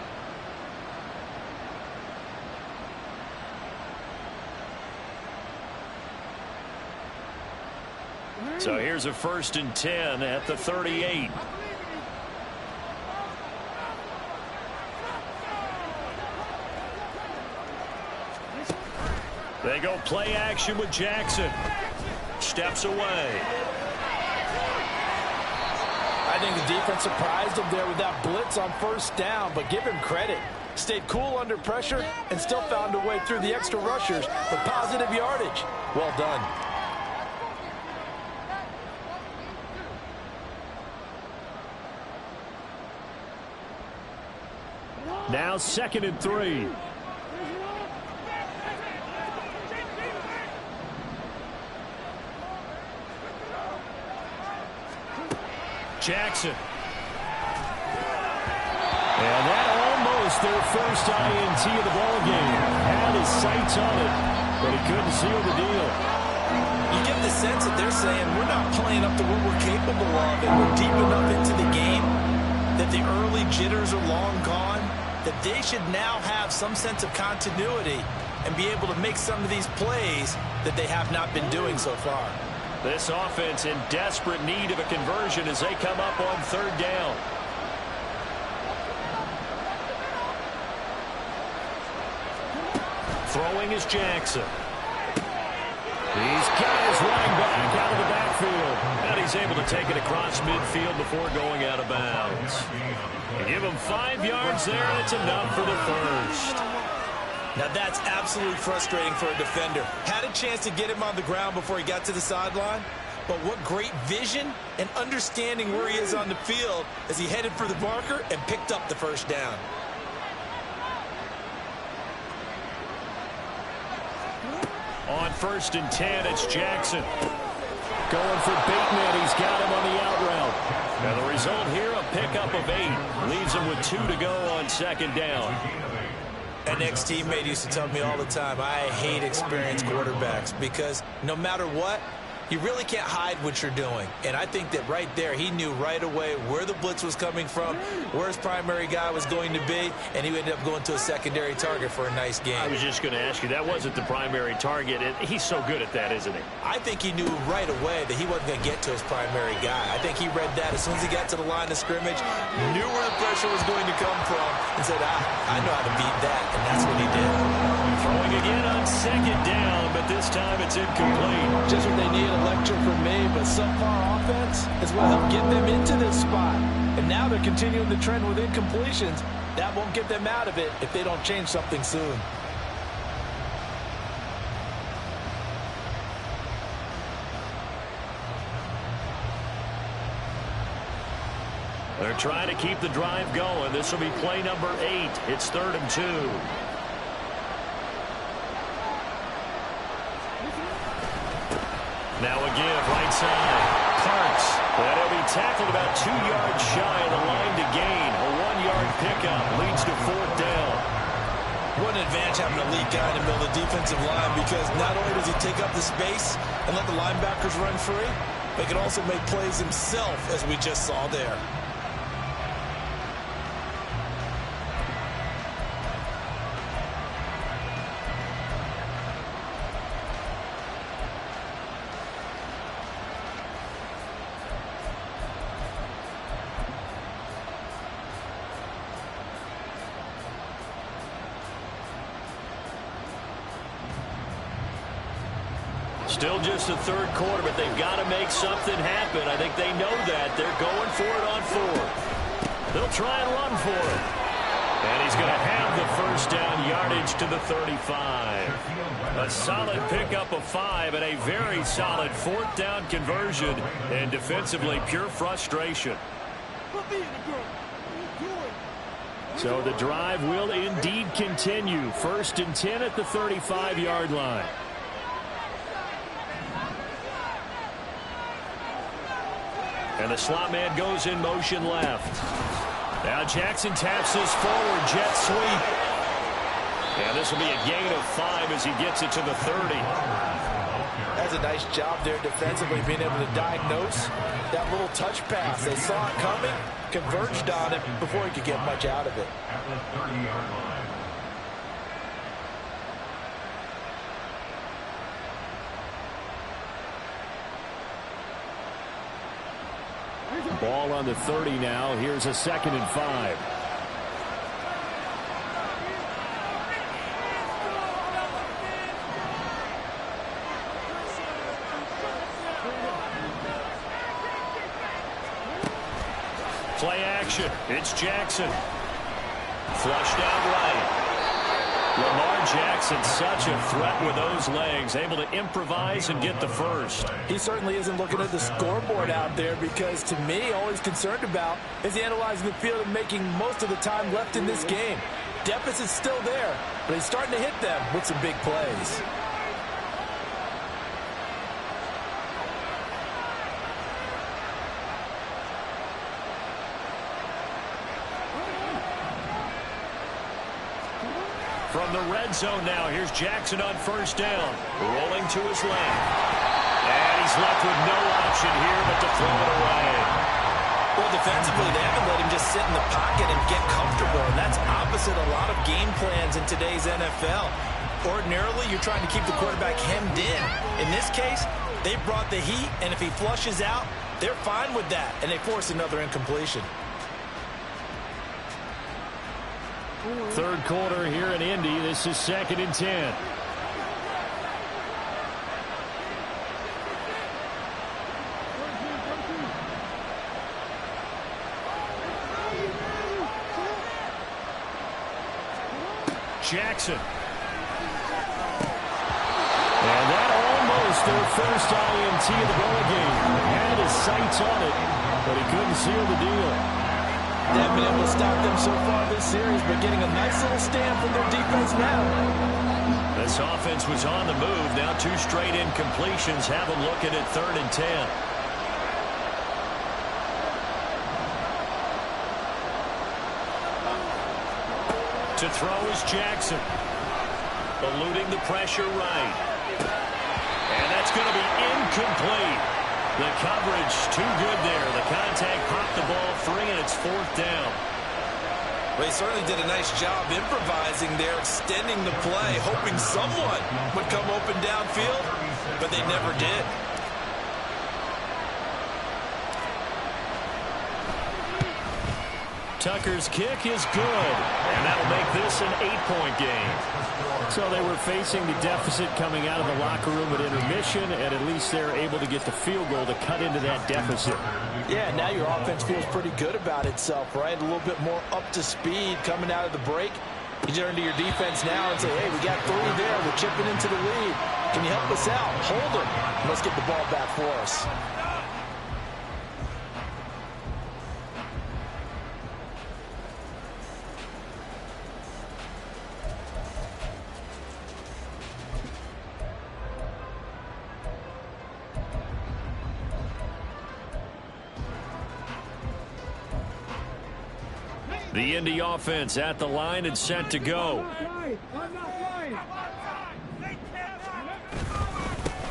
Speaker 1: So here's a 1st and 10 at the 38. They go play action with Jackson. Steps away.
Speaker 3: I think the defense surprised him there with that blitz on 1st down, but give him credit. Stayed cool under pressure and still found a way through the extra rushers for positive yardage. Well done.
Speaker 1: Now 2nd and 3. Jackson. And that almost their first INT of the ball game. Had his sights on it, but he couldn't seal the deal.
Speaker 3: You get the sense that they're saying we're not playing up to what we're capable of, and we're deep enough into the game that the early jitters are long gone, that they should now have some sense of continuity and be able to make some of these plays that they have not been doing so far.
Speaker 1: This offense in desperate need of a conversion as they come up on 3rd down. Throwing is Jackson. He's got his running back out of the backfield. And he's able to take it across midfield before going out of bounds. They give him 5 yards there, and it's enough for the 1st.
Speaker 3: Now that's absolutely frustrating for a defender. Had a chance to get him on the ground before he got to the sideline, but what great vision and understanding where he is on the field as he headed for the marker and picked up the 1st down.
Speaker 1: On 1st and 10, it's Jackson. Going for Bateman. He's got him on the out route. And the result here, a pickup of 8. Leaves him with 2 to go on 2nd down.
Speaker 3: An ex-teammate used to tell me all the time, I hate experienced quarterbacks because no matter what, you really can't hide what you're doing. And I think that right there, he knew right away where the blitz was coming from, where his primary guy was going to be, and he ended up going to a secondary target for a nice game.
Speaker 1: I was just going to ask you, that wasn't the primary target. He's so good at that, isn't he?
Speaker 3: I think he knew right away that he wasn't going to get to his primary guy. I think he read that as soon as he got to the line of scrimmage, knew where the pressure was going to come from, and said, I know how to beat that, and that's what he did.
Speaker 1: Throwing again on 2nd down, but this time it's incomplete.
Speaker 3: Just what they need, a lecture from me, but subpar offense is what helped get them into this spot. And now they're continuing the trend with incompletions. That won't get them out of it if they don't change something soon.
Speaker 1: They're trying to keep the drive going. This will be play number 8. It's 3rd and 2. Now a give, right side. Parks. And he'll be tackled about 2 yards shy of the line to gain. A 1-yard pickup leads to 4th down.
Speaker 3: What an advantage having a lead guy in the middle of the defensive line, because not only does he take up the space and let the linebackers run free, but he can also make plays himself, as we just saw there.
Speaker 1: Still just the 3rd quarter, but they've got to make something happen. I think they know that. They're going for it on 4th. They'll try and run for it. And he's going to have the 1st down, yardage to the 35. A solid pickup of 5 and a very solid 4th down conversion. And defensively, pure frustration. So the drive will indeed continue. 1st and 10 at the 35-yard line. And the slot man goes in motion left. Now Jackson taps this forward, jet sweep. And this will be a gain of 5 as he gets it to the 30.
Speaker 3: That's a nice job there defensively, being able to diagnose that little touch pass. They saw it coming, converged on it before he could get much out of it.
Speaker 2: At the 30-yard line.
Speaker 1: Ball on the 30 now. Here's a 2nd and 5.
Speaker 4: Play action. It's Jackson. Flushed out right. Lamar Jackson, such a threat with those legs, able to improvise and get the first.
Speaker 3: He certainly isn't looking at the scoreboard out there because, to me, all he's concerned about is analyzing the field and making most of the time left in this game. Deficit's still there, but he's starting to hit them with some big plays.
Speaker 4: From the red zone now, here's Jackson on 1st down. Rolling to his left. And he's left with no option here but to throw it away.
Speaker 3: Well, defensively, they haven't let him just sit in the pocket and get comfortable, and that's opposite a lot of game plans in today's NFL. Ordinarily, you're trying to keep the quarterback hemmed in. In this case, they brought the heat, and if he flushes out, they're fine with that, and they force another incompletion.
Speaker 1: 3rd quarter here in Indy. This is 2nd and 10.
Speaker 4: Jackson.
Speaker 1: And that almost their first INT of the ball game. Had his sights on it, but he couldn't seal the deal.
Speaker 3: They haven't been able to stop them so far this series, but getting a nice little stand from their defense now.
Speaker 4: This offense was on the move. Now 2 straight incompletions have them looking at 3rd and 10. To throw is Jackson. Eluding the pressure right. And that's going to be incomplete. The coverage too good there. The contact popped the ball free, and it's 4th down.
Speaker 3: Well, he certainly did a nice job improvising there, extending the play, hoping someone would come open downfield, but they never did.
Speaker 4: Tucker's kick is good, and that'll make this an 8-point game.
Speaker 1: So they were facing the deficit coming out of the locker room at intermission, and at least they're able to get the field goal to cut into that deficit.
Speaker 3: Yeah, now your offense feels pretty good about itself, right? A little bit more up to speed coming out of the break. You turn to your defense now and say, hey, we got 3 there. We're chipping into the lead. Can you help us out? Hold them. Let's get the ball back for us.
Speaker 4: The Indy offense at the line and set to go.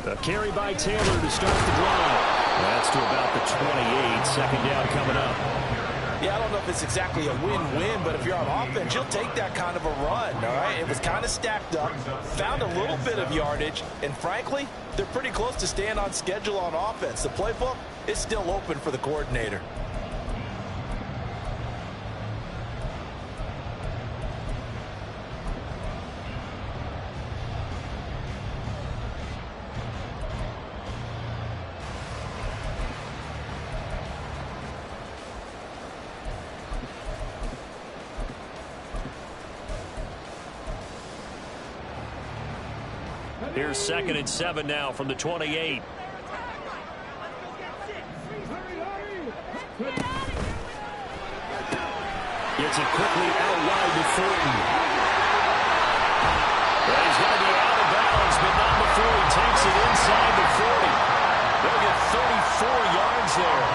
Speaker 1: A carry by Taylor to start the drive. That's to about the 28. 2nd down coming up.
Speaker 3: Yeah, I don't know if it's exactly a win-win, but if you're on offense, you'll take that kind of a run, all right? It was kind of stacked up, found a little bit of yardage, and frankly, they're pretty close to staying on schedule on offense. The playbook is still open for the coordinator.
Speaker 4: Here's 2nd and 7 now from the 28.
Speaker 1: Gets it quickly out wide to Thornton.
Speaker 4: Well, he's going to be out of bounds, but not before he takes it inside the 40. They'll get 34 yards there.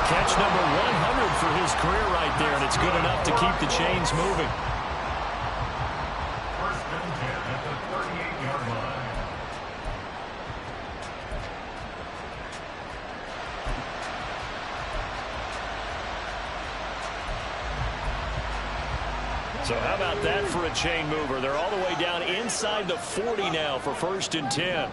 Speaker 4: Catch number 100 for his career right there, and it's good enough to keep the chains moving.
Speaker 2: First and 10 at the 38-yard line.
Speaker 4: So how about that for a chain mover? They're all the way down inside the 40 now for 1st and 10.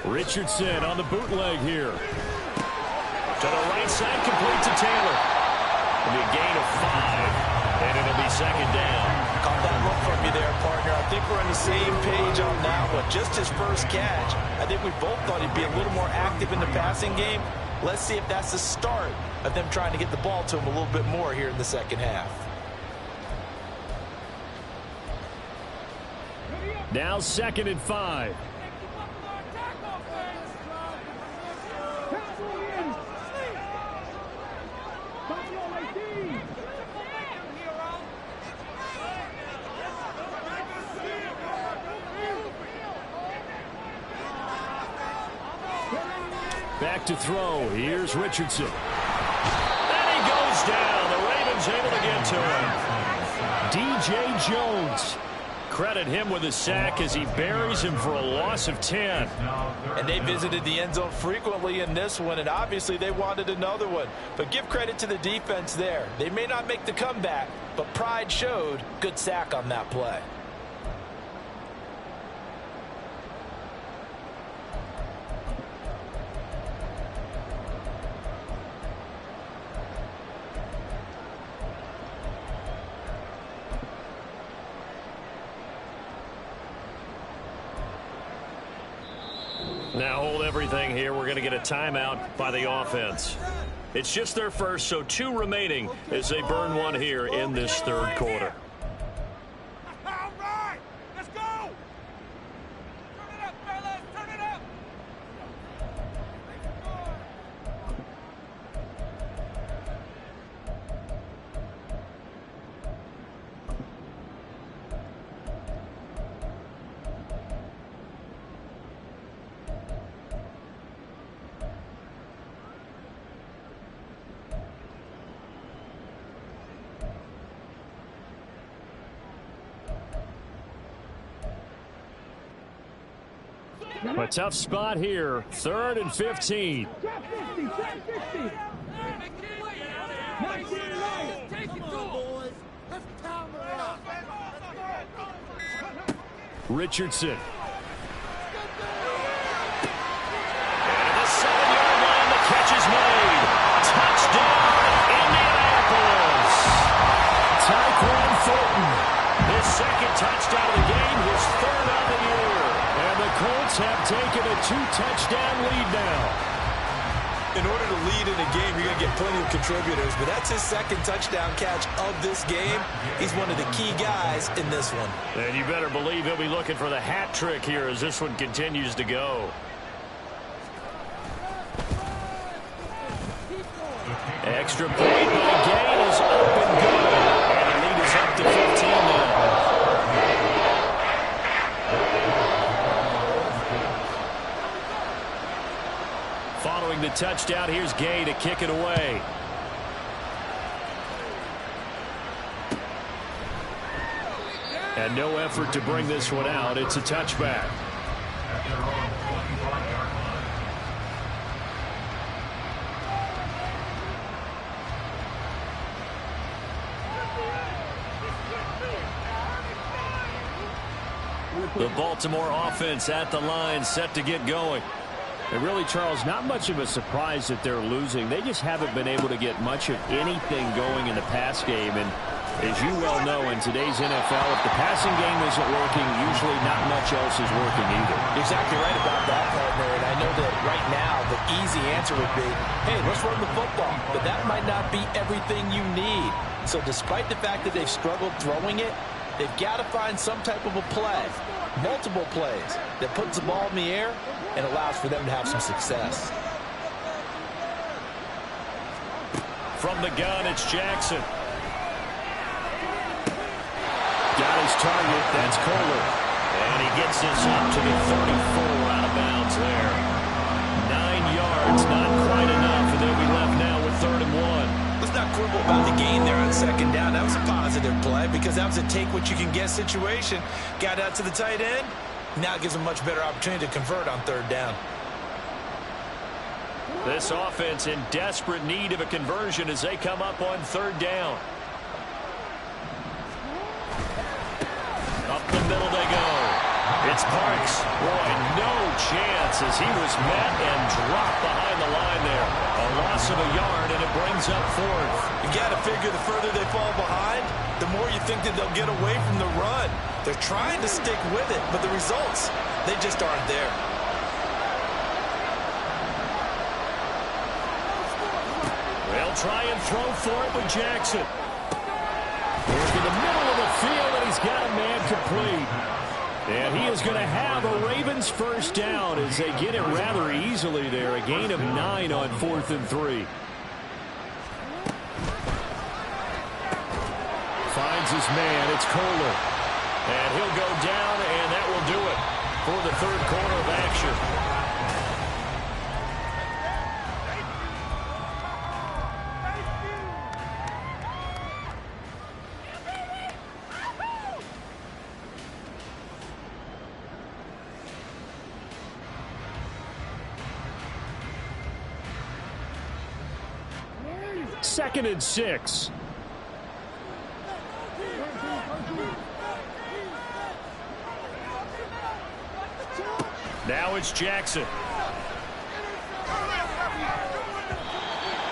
Speaker 1: Richardson on the bootleg here. To the right side, complete to Taylor. It'll be a gain of 5, and it'll be second down.
Speaker 6: Caught that look from you there, partner. I think we're on the same page on that one. Just his first catch. I think we both thought he'd be a little more active in the passing game. Let's see if that's the start of them trying to get the ball to him a little bit more here in the second half.
Speaker 1: Now 2nd and 5. Back to throw. Here's Richardson. And he goes down. The Ravens able to get to him. DJ Jones. Credit him with a sack as he buries him for a loss of 10.
Speaker 6: And they visited the end zone frequently in this one, and obviously they wanted another one. But give credit to the defense there. They may not make the comeback, but pride showed. Good sack on that play.
Speaker 1: Now hold everything here. We're going to get a timeout by the offense. It's just their first, so 2 remaining as they burn one here in this third quarter.
Speaker 5: All right, let's go. Turn it up, fellas. Turn it up.
Speaker 1: A tough spot here. 3rd and 15. Richardson. And the 7-yard line, the catch is made. Touchdown, Indianapolis. Tyquan Thornton. His 2nd touchdown of the game, his 3rd of the year. And the Colts have taken a 2-touchdown lead now.
Speaker 6: In order to lead in a game, you're going to get plenty of contributors, but that's his 2nd touchdown catch of this game. He's one of the key guys in this one.
Speaker 1: And you better believe he'll be looking for the hat trick here as this one continues to go. Extra point, but the gain is up and good. And the lead is up to 15 now. Following the touchdown, here's Gay to kick it away. And no effort to bring this one out. It's a touchback. The Baltimore offense at the line, set to get going. And really, Charles, not much of a surprise that they're losing. They just haven't been able to get much of anything going in the pass game. And as you well know, in today's NFL, if the passing game isn't working, usually not much else is working either.
Speaker 6: Exactly right about that, partner. And I know that right now the easy answer would be, hey, let's run the football. But that might not be everything you need. So despite the fact that they've struggled throwing it, they've got to find some type of a play, multiple plays, that puts the ball in the air and allows for them to have some success.
Speaker 1: From the gun, it's Jackson. Got his target. That's Kohler. And he gets this up to the 34 out of bounds there. 9 yards, not quite enough, and they'll be left now with 3rd and 1.
Speaker 6: Let's not quibble about the gain there on 2nd down. That was a positive play because that was a take-what-you-can-get situation. Got out to the tight end. Now gives them a much better opportunity to convert on 3rd down.
Speaker 1: This offense in desperate need of a conversion as they come up on 3rd down. Up the middle they go. It's Parks. Boy, no chance as he was met and dropped behind the line there. A loss of a yard, and it brings up fourth.
Speaker 6: You got to figure the further they fall behind, the more you think that they'll get away from the run. They're trying to stick with it, but the results, they just aren't there.
Speaker 1: They'll try and throw for it with Jackson. Here's to the middle of the field, and he's got a man complete. And he is going to have a Ravens first down as they get it rather easily there. A gain of 9 on 4th and 3. Finds his man. It's Kohler. And he'll go down, and that will do it for the third quarter of action. Second and 6. Now it's Jackson.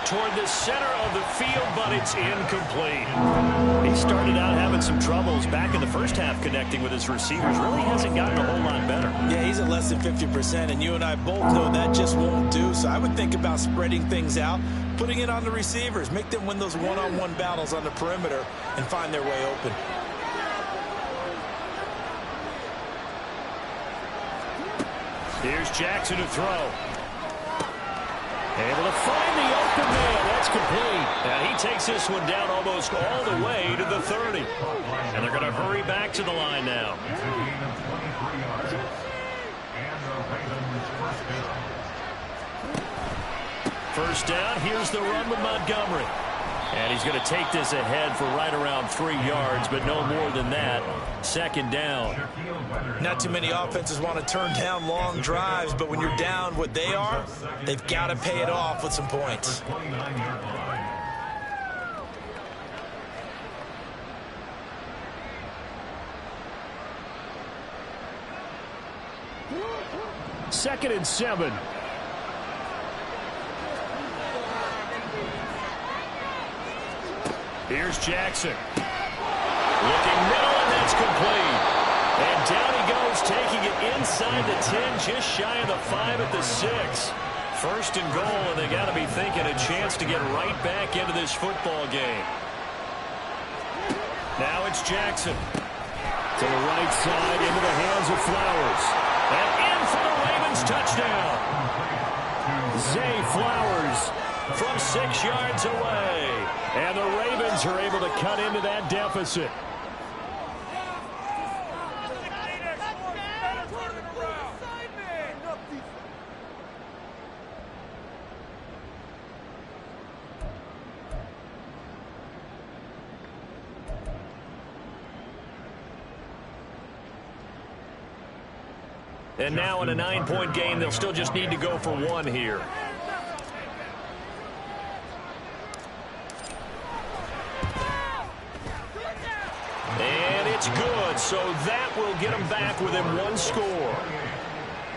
Speaker 1: Toward the center of the field, but it's incomplete. He started out having some troubles back in the first half connecting with his receivers. Really hasn't gotten a whole lot better.
Speaker 6: Yeah, he's at less than 50%, and you and I both know that just won't do. So I would think about spreading things out, putting it on the receivers, make them win those one-on-one battles on the perimeter and find their way open.
Speaker 1: Here's Jackson to throw. Able to find the open man. That's complete. And he takes this one down almost all the way to the 30. And they're going to hurry back to the line now.
Speaker 2: It's a gain of 23 yards. And the Ravens first down.
Speaker 1: First down. Here's the run with Montgomery. And he's going to take this ahead for right around 3 yards, but no more than that. Second down.
Speaker 6: Not too many offenses want to turn down long drives, but when you're down what they are, they've got to pay it off with some points.
Speaker 2: 29-yard line.
Speaker 1: Second and 7. Here's Jackson. Looking middle, and that's complete. And down he goes, taking it inside the 10, just shy of the 5 at the 6. First and goal, and they got to be thinking a chance to get right back into this football game. Now it's Jackson. To the right side, into the hands of Flowers. And in for the Ravens touchdown. Zay Flowers from 6 yards away. And the Ravens are able to cut into that deficit. And now in a 9-point game, they'll still just need to go for 1 here. And it's good, so that will get them back within 1 score.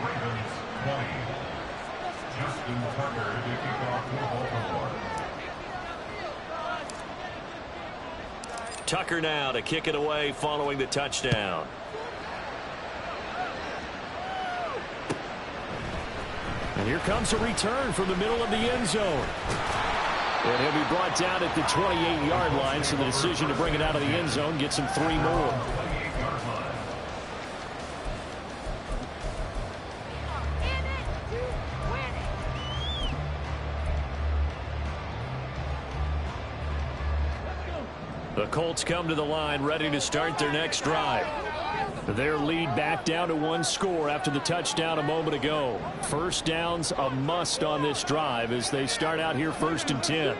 Speaker 2: Ravens 20. Justin Tucker to kick off for Baltimore.
Speaker 1: Tucker now to kick it away following the touchdown. And here comes a return from the middle of the end zone. And he'll be brought down at the 28-yard line, so the decision to bring it out of the end zone gets him 3 more. The Colts come to the line ready to start their next drive. Their lead back down to 1 score after the touchdown a moment ago. First down's a must on this drive as they start out here 1st and 10.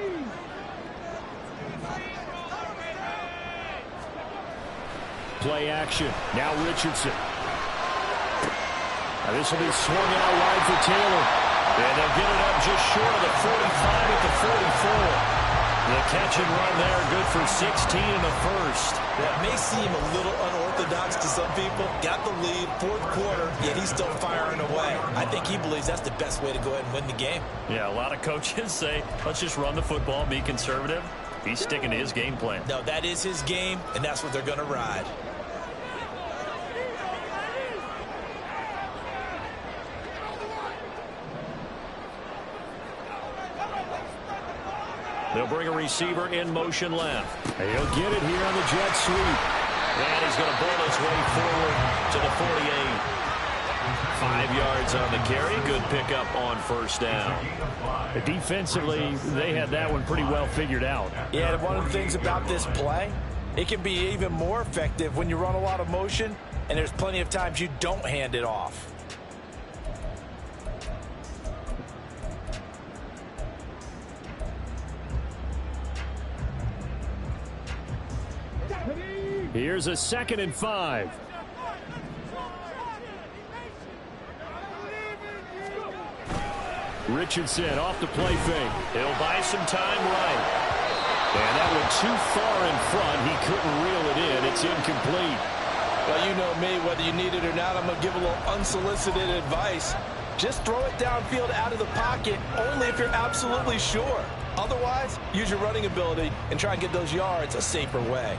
Speaker 1: Play action. Now Richardson. Now this will be swung out wide for Taylor. And they'll get it up just short of the 45 at the 44. The catch and run there. Good for 16 in the first.
Speaker 6: That may seem a little unorthodox to some people. Got the lead, fourth quarter, yet he's still firing away. I think he believes that's the best way to go ahead and win the game.
Speaker 1: Yeah, a lot of coaches say, let's just run the football, be conservative. He's sticking to his game plan.
Speaker 6: No, that is his game, and that's what they're going to ride.
Speaker 1: They'll bring a receiver in motion left. He'll get it here on the jet sweep. And he's going to bowl his way forward to the 48. 5 yards on the carry. Good pickup on first down.
Speaker 4: Defensively, they had that one pretty well figured out.
Speaker 3: Yeah, and one of the things about this play, it can be even more effective when you run a lot of motion, and there's plenty of times you don't hand it off.
Speaker 4: Here's a 2nd and 5. Richardson off the play fake.
Speaker 1: He'll buy some time right. And that went too far in front. He couldn't reel it in. It's incomplete.
Speaker 3: Well, you know me, whether you need it or not, I'm going to give a little unsolicited advice. Just throw it downfield out of the pocket, only if you're absolutely sure. Otherwise, use your running ability and try and get those yards a safer way.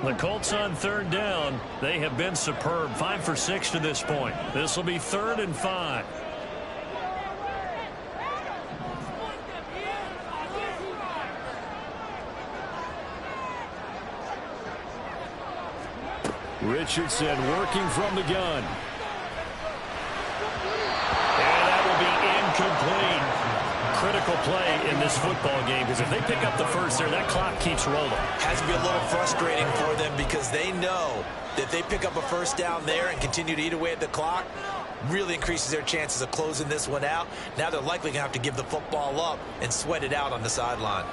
Speaker 1: The Colts on 3rd down. They have been superb. 5 for 6 to this point. This will be 3rd and 5.
Speaker 4: Richardson working from the gun.
Speaker 1: And that will be incomplete. Critical play in this football game, because if they pick up the first there, that clock keeps rolling.
Speaker 6: Has to be a little frustrating for them because they know that they pick up a first down there and continue to eat away at the clock, really increases their chances of closing this one out. Now they're likely going to have to give the football up and sweat it out on the sideline.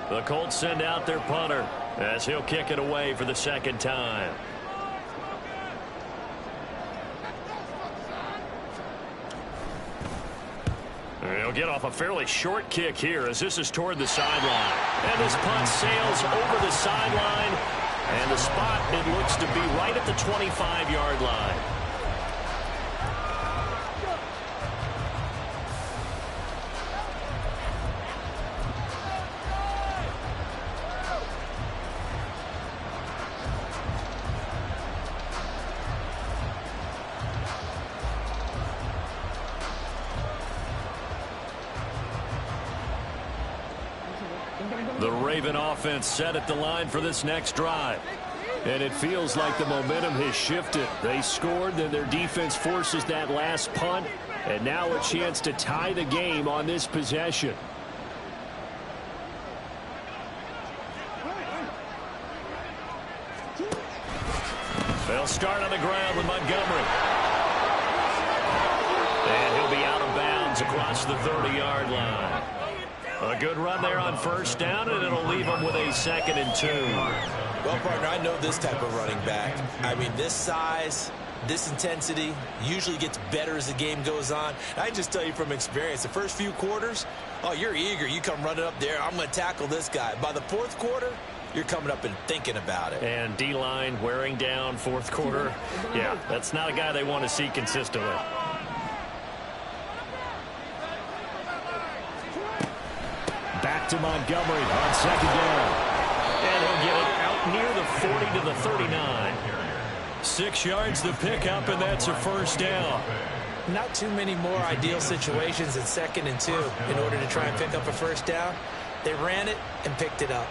Speaker 1: The Colts send out their punter as he'll kick it away for the 2nd time. He'll get off a fairly short kick here as this is toward the sideline. And this punt sails over the sideline. And the spot, it looks to be right at the 25-yard line. The Raven offense set at the line for this next drive.
Speaker 4: And it feels like the momentum has shifted. They scored, then their defense forces that last punt. And now a chance to tie the game on this possession.
Speaker 1: They'll start on the ground with Montgomery. And he'll be out of bounds across the 30-yard line. A good run there on first down, and it'll leave them with a 2nd and 2.
Speaker 6: Well, partner, I know this type of running back. I mean, this size, this intensity usually gets better as the game goes on. I just tell you from experience, the first few quarters, oh, you're eager. You come running up there. I'm going to tackle this guy. By the 4th quarter, you're coming up and thinking about it.
Speaker 1: And D-line wearing down 4th quarter. Yeah, that's not a guy they want to see consistently.
Speaker 4: Back to Montgomery on 2nd down.
Speaker 1: And he'll get it out near the 40 to the 39. 6 yards the pickup, and that's a first down.
Speaker 3: Not too many more ideal situations at 2nd and 2 in order to try and pick up a first down. They ran it and picked it up.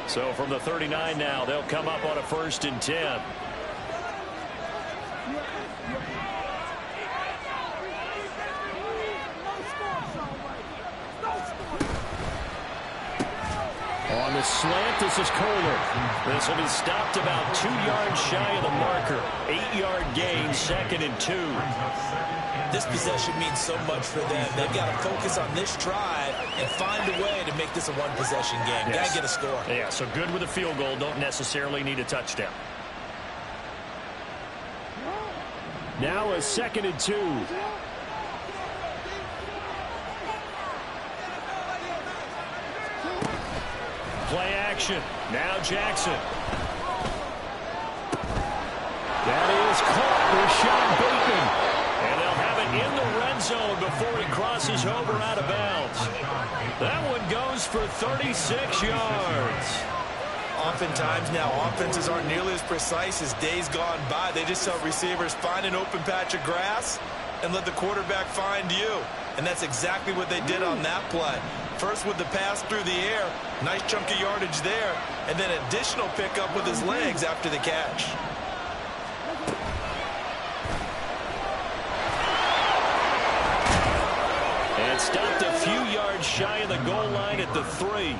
Speaker 1: So from the 39 now, they'll come up on a 1st and 10.
Speaker 4: On the slant, this is Kohler.
Speaker 1: This will be stopped about 2 yards shy of the marker. 8-yard gain, 2nd and 2.
Speaker 6: This possession means so much for them. They've got to focus on this drive and find a way to make this a one-possession game. Got to get a score.
Speaker 4: Yeah, so good with a field goal. Don't necessarily need a touchdown.
Speaker 1: Now a 2nd and 2.
Speaker 4: Play action. Now Jackson.
Speaker 1: That is caught with Sean Bateman.
Speaker 4: And they'll have it in the red zone before he crosses over out of bounds. That one goes for 36 yards.
Speaker 6: Oftentimes now, offenses aren't nearly as precise as days gone by. They just tell receivers, find an open patch of grass and let the quarterback find you. And that's exactly what they did on that play. First with the pass through the air, nice chunk of yardage there, and then additional pickup with his legs after the catch.
Speaker 4: And stopped a few yards shy of the goal line at the 3.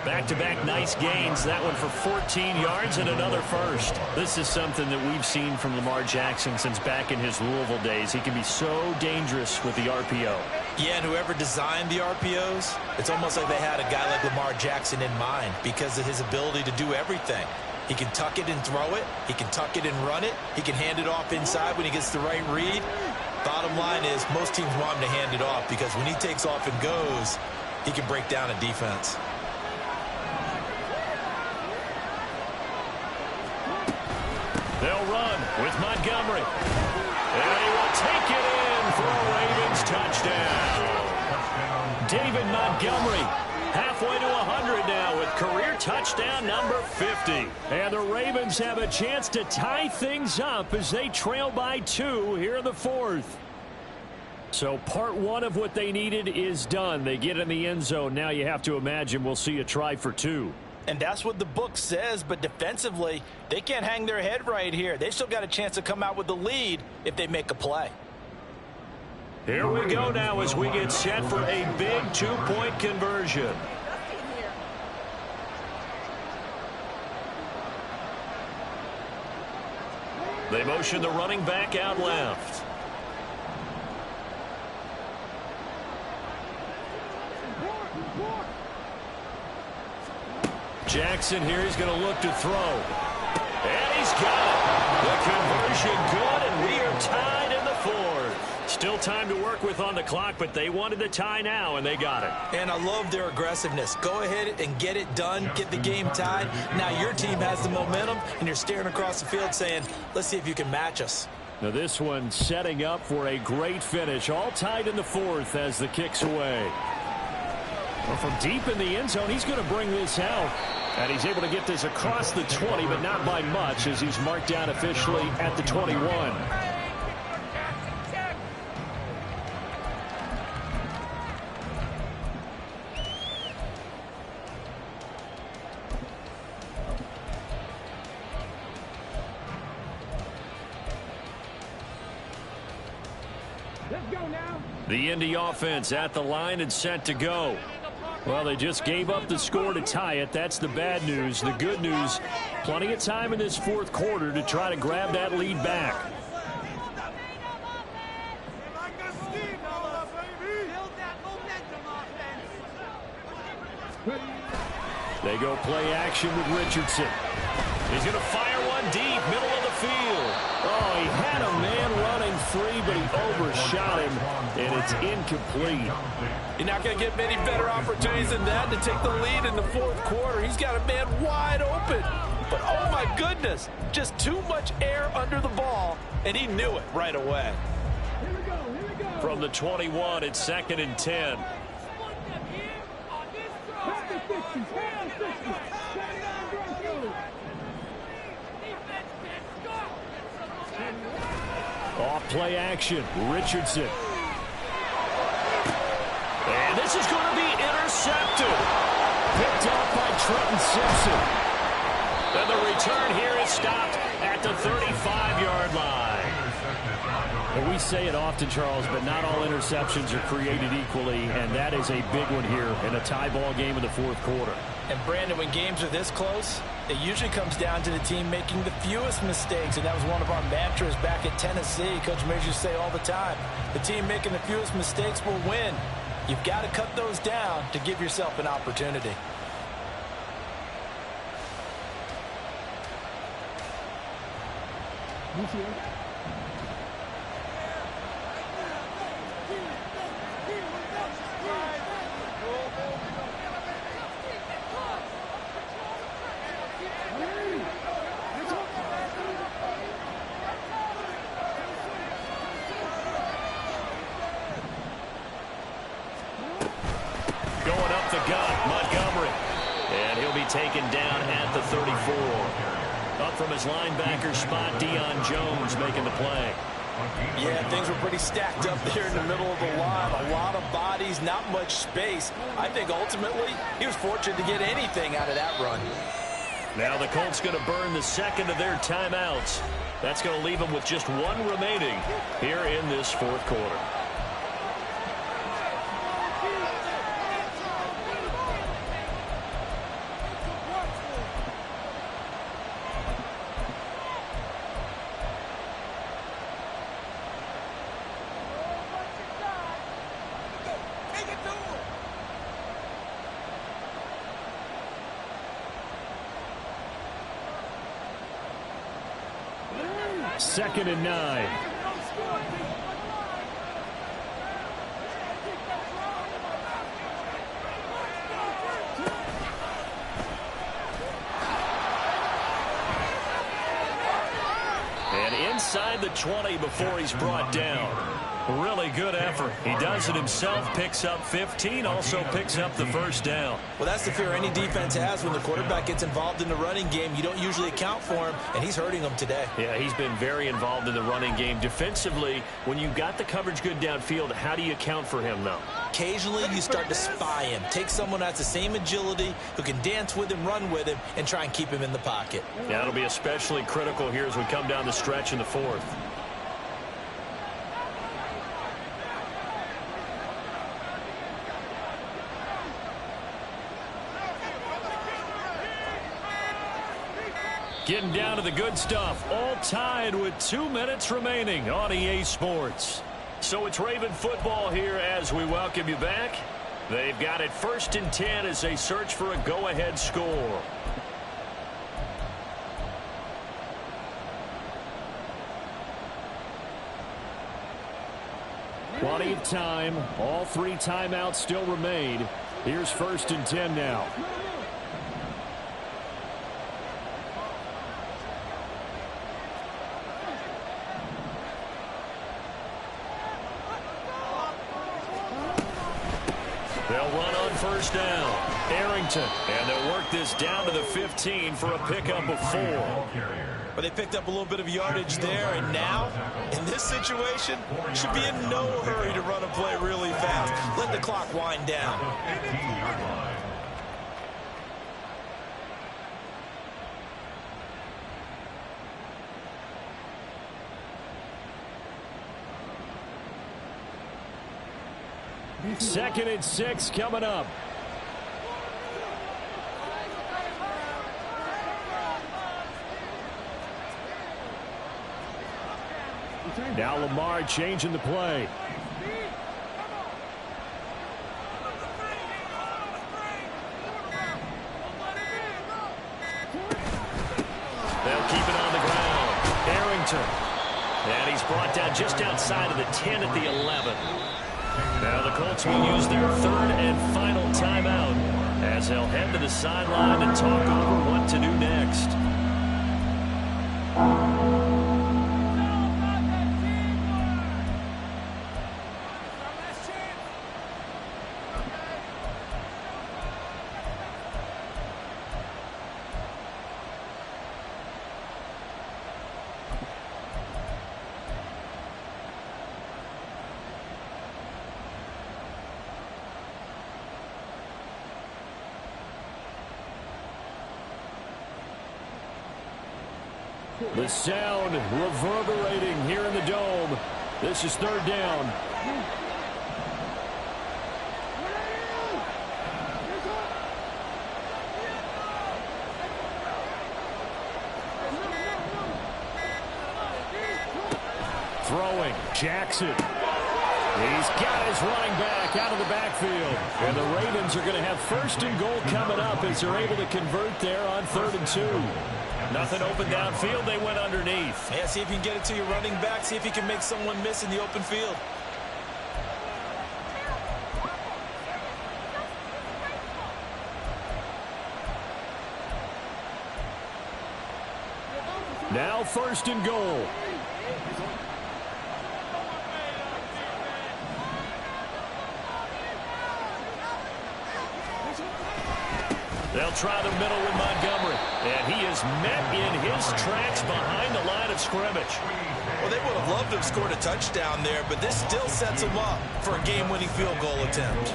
Speaker 4: Back-to-back nice gains. That one for 14 yards and another first.
Speaker 1: This is something that we've seen from Lamar Jackson since back in his Louisville days. He can be so dangerous with the RPO.
Speaker 6: Yeah, and whoever designed the RPOs, it's almost like they had a guy like Lamar Jackson in mind because of his ability to do everything. He can tuck it and throw it. He can tuck it and run it. He can hand it off inside when he gets the right read. Bottom line is most teams want him to hand it off because when he takes off and goes, he can break down a defense.
Speaker 4: They'll run with Montgomery. And he will take it in for a Ravens touchdown. David Montgomery halfway to 100 now with career touchdown number 50.
Speaker 1: And the Ravens have a chance to tie things up as they trail by 2 here in the 4th. So part 1 of what they needed is done. They get in the end zone. Now you have to imagine we'll see a try for 2.
Speaker 3: And that's what the book says, but defensively, they can't hang their head right here. They still got a chance to come out with the lead if they make a play.
Speaker 4: Here we go now as we get set for a big 2-point conversion. They motion the running back out left. Jackson here, he's going to look to throw. And he's got it. The conversion good, and we are tied in the 4th. Still time to work with on the clock, but they wanted the tie now, and they got it.
Speaker 6: And I love their aggressiveness. Go ahead and get it done, get the game tied. Now your team has the momentum, and you're staring across the field saying, let's see if you can match us.
Speaker 1: Now this one setting up for a great finish. All tied in the 4th as the kick's away. Well, from deep in the end zone, he's going to bring this out. And he's able to get this across the 20, but not by much as he's marked down officially at the 21.
Speaker 5: Let's go now.
Speaker 1: The Indy offense at the line and set to go. Well, they just gave up the score to tie it. That's the bad news. The good news, plenty of time in this 4th quarter to try to grab that lead back. They go play action with Richardson.
Speaker 4: He's going to fire one deep, middle of the field.
Speaker 1: Oh, he had a man running free, but he overshot him, and it's incomplete.
Speaker 3: You're not going to get many better opportunities than that to take the lead in the 4th quarter. He's got a man wide open. But, oh, my goodness, just too much air under the ball, and he knew it right away.
Speaker 4: From the 21, it's 2nd and 10.
Speaker 1: Off play action, Richardson.
Speaker 4: And this is going to be intercepted.
Speaker 1: Picked off by Trenton Simpson.
Speaker 4: And the return here is stopped at the 35-yard line.
Speaker 1: And we say it often, Charles, but not all interceptions are created equally, and that is a big one here in a tie ball game in the 4th quarter.
Speaker 3: And Brandon, when games are this close, it usually comes down to the team making the fewest mistakes, and that was one of our mantras back at Tennessee. Coach Majors used to say all the time, the team making the fewest mistakes will win. You've got to cut those down to give yourself an opportunity.
Speaker 1: Going up the gut, Montgomery. And he'll be taken down at the 34. Up from his linebacker spot, Deion Jones making the play.
Speaker 3: Yeah, things were pretty stacked up there in the middle of the line. A lot of bodies, not much space. I think ultimately he was fortunate to get anything out of that run.
Speaker 1: Now the Colts going to burn the second of their timeouts. That's going to leave them with just one remaining here in this fourth quarter. Second and 9. And inside the 20 before he's brought down. Really good effort. He does it himself, picks up 15, also picks up the first down.
Speaker 3: Well, that's the fear any defense has when the quarterback gets involved in the running game. You don't usually account for him, and he's hurting them today.
Speaker 1: Yeah, he's been very involved in the running game. Defensively, when you've got the coverage good downfield, how do you account for him, though?
Speaker 3: Occasionally, you start to spy him. Take someone that's the same agility, who can dance with him, run with him, and try and keep him in the pocket.
Speaker 1: Yeah, it'll be especially critical here as we come down the stretch in the fourth. Getting down to the good stuff, all tied with 2 minutes remaining on EA Sports. So it's Raven football here as we welcome you back. They've got it 1st and 10 as they search for a go-ahead score. Plenty of time. All 3 timeouts still remain. Here's 1st and 10 now. They'll run on 1st down. Arrington. And they'll work this down to the 15 for a pickup of 4.
Speaker 6: But they picked up a little bit of yardage there, and now, in this situation, should be in no hurry to run a play really fast. Let the clock wind down.
Speaker 1: Second and 6 coming up. Now Lamar changing the play. They'll keep it on the ground. Arrington. And he's brought down just outside of the 10 at the 11. Now the Colts will use their 3rd and final timeout as they'll head to the sideline and talk over what to do next. The sound reverberating here in the dome. This is 3rd down. Jackson. He's got his running back out of the backfield. And the Ravens are going to have 1st and goal coming up as they're able to convert there on 3rd and 2.
Speaker 4: Nothing open downfield. They went underneath.
Speaker 6: Yeah, see if you can get it to your running back. See if you can make someone miss in the open field.
Speaker 1: Now 1st and goal.
Speaker 4: They'll try the middle with Montgomery. And he is met in his tracks behind the line of scrimmage.
Speaker 6: Well, they would have loved to have scored a touchdown there, but this still sets them up for a game-winning field goal attempt.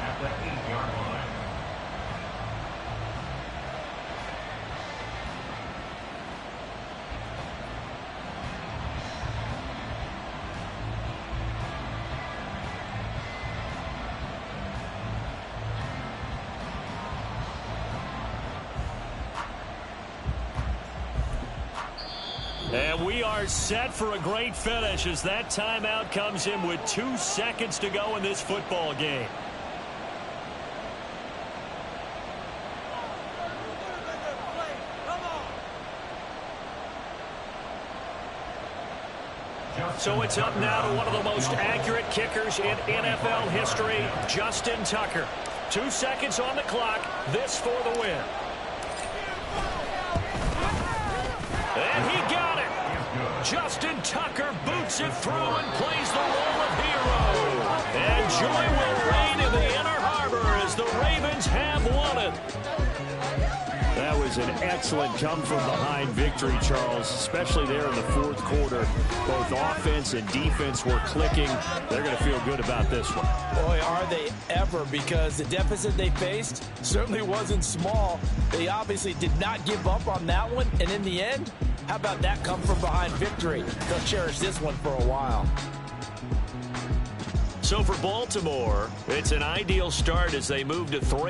Speaker 2: At the 8-yard line.
Speaker 4: And we are set for a great finish as that timeout comes in with 2 seconds to go in this football game. So it's up now to one of the most accurate kickers in NFL history, Justin Tucker. 2 seconds on the clock. This for the win. And he got it. Justin Tucker boots it through and plays the role of hero. And joy will reign in the Inner Harbor as the Ravens have won it.
Speaker 1: That was an excellent come-from-behind victory, Charles, especially there in the 4th quarter. Both offense and defense were clicking. They're going to feel good about this one.
Speaker 3: Boy, are they ever, because the deficit they faced certainly wasn't small. They obviously did not give up on that one, and in the end, how about that come-from-behind victory? They'll cherish this one for a while.
Speaker 4: So for Baltimore, it's an ideal start as they move to 3.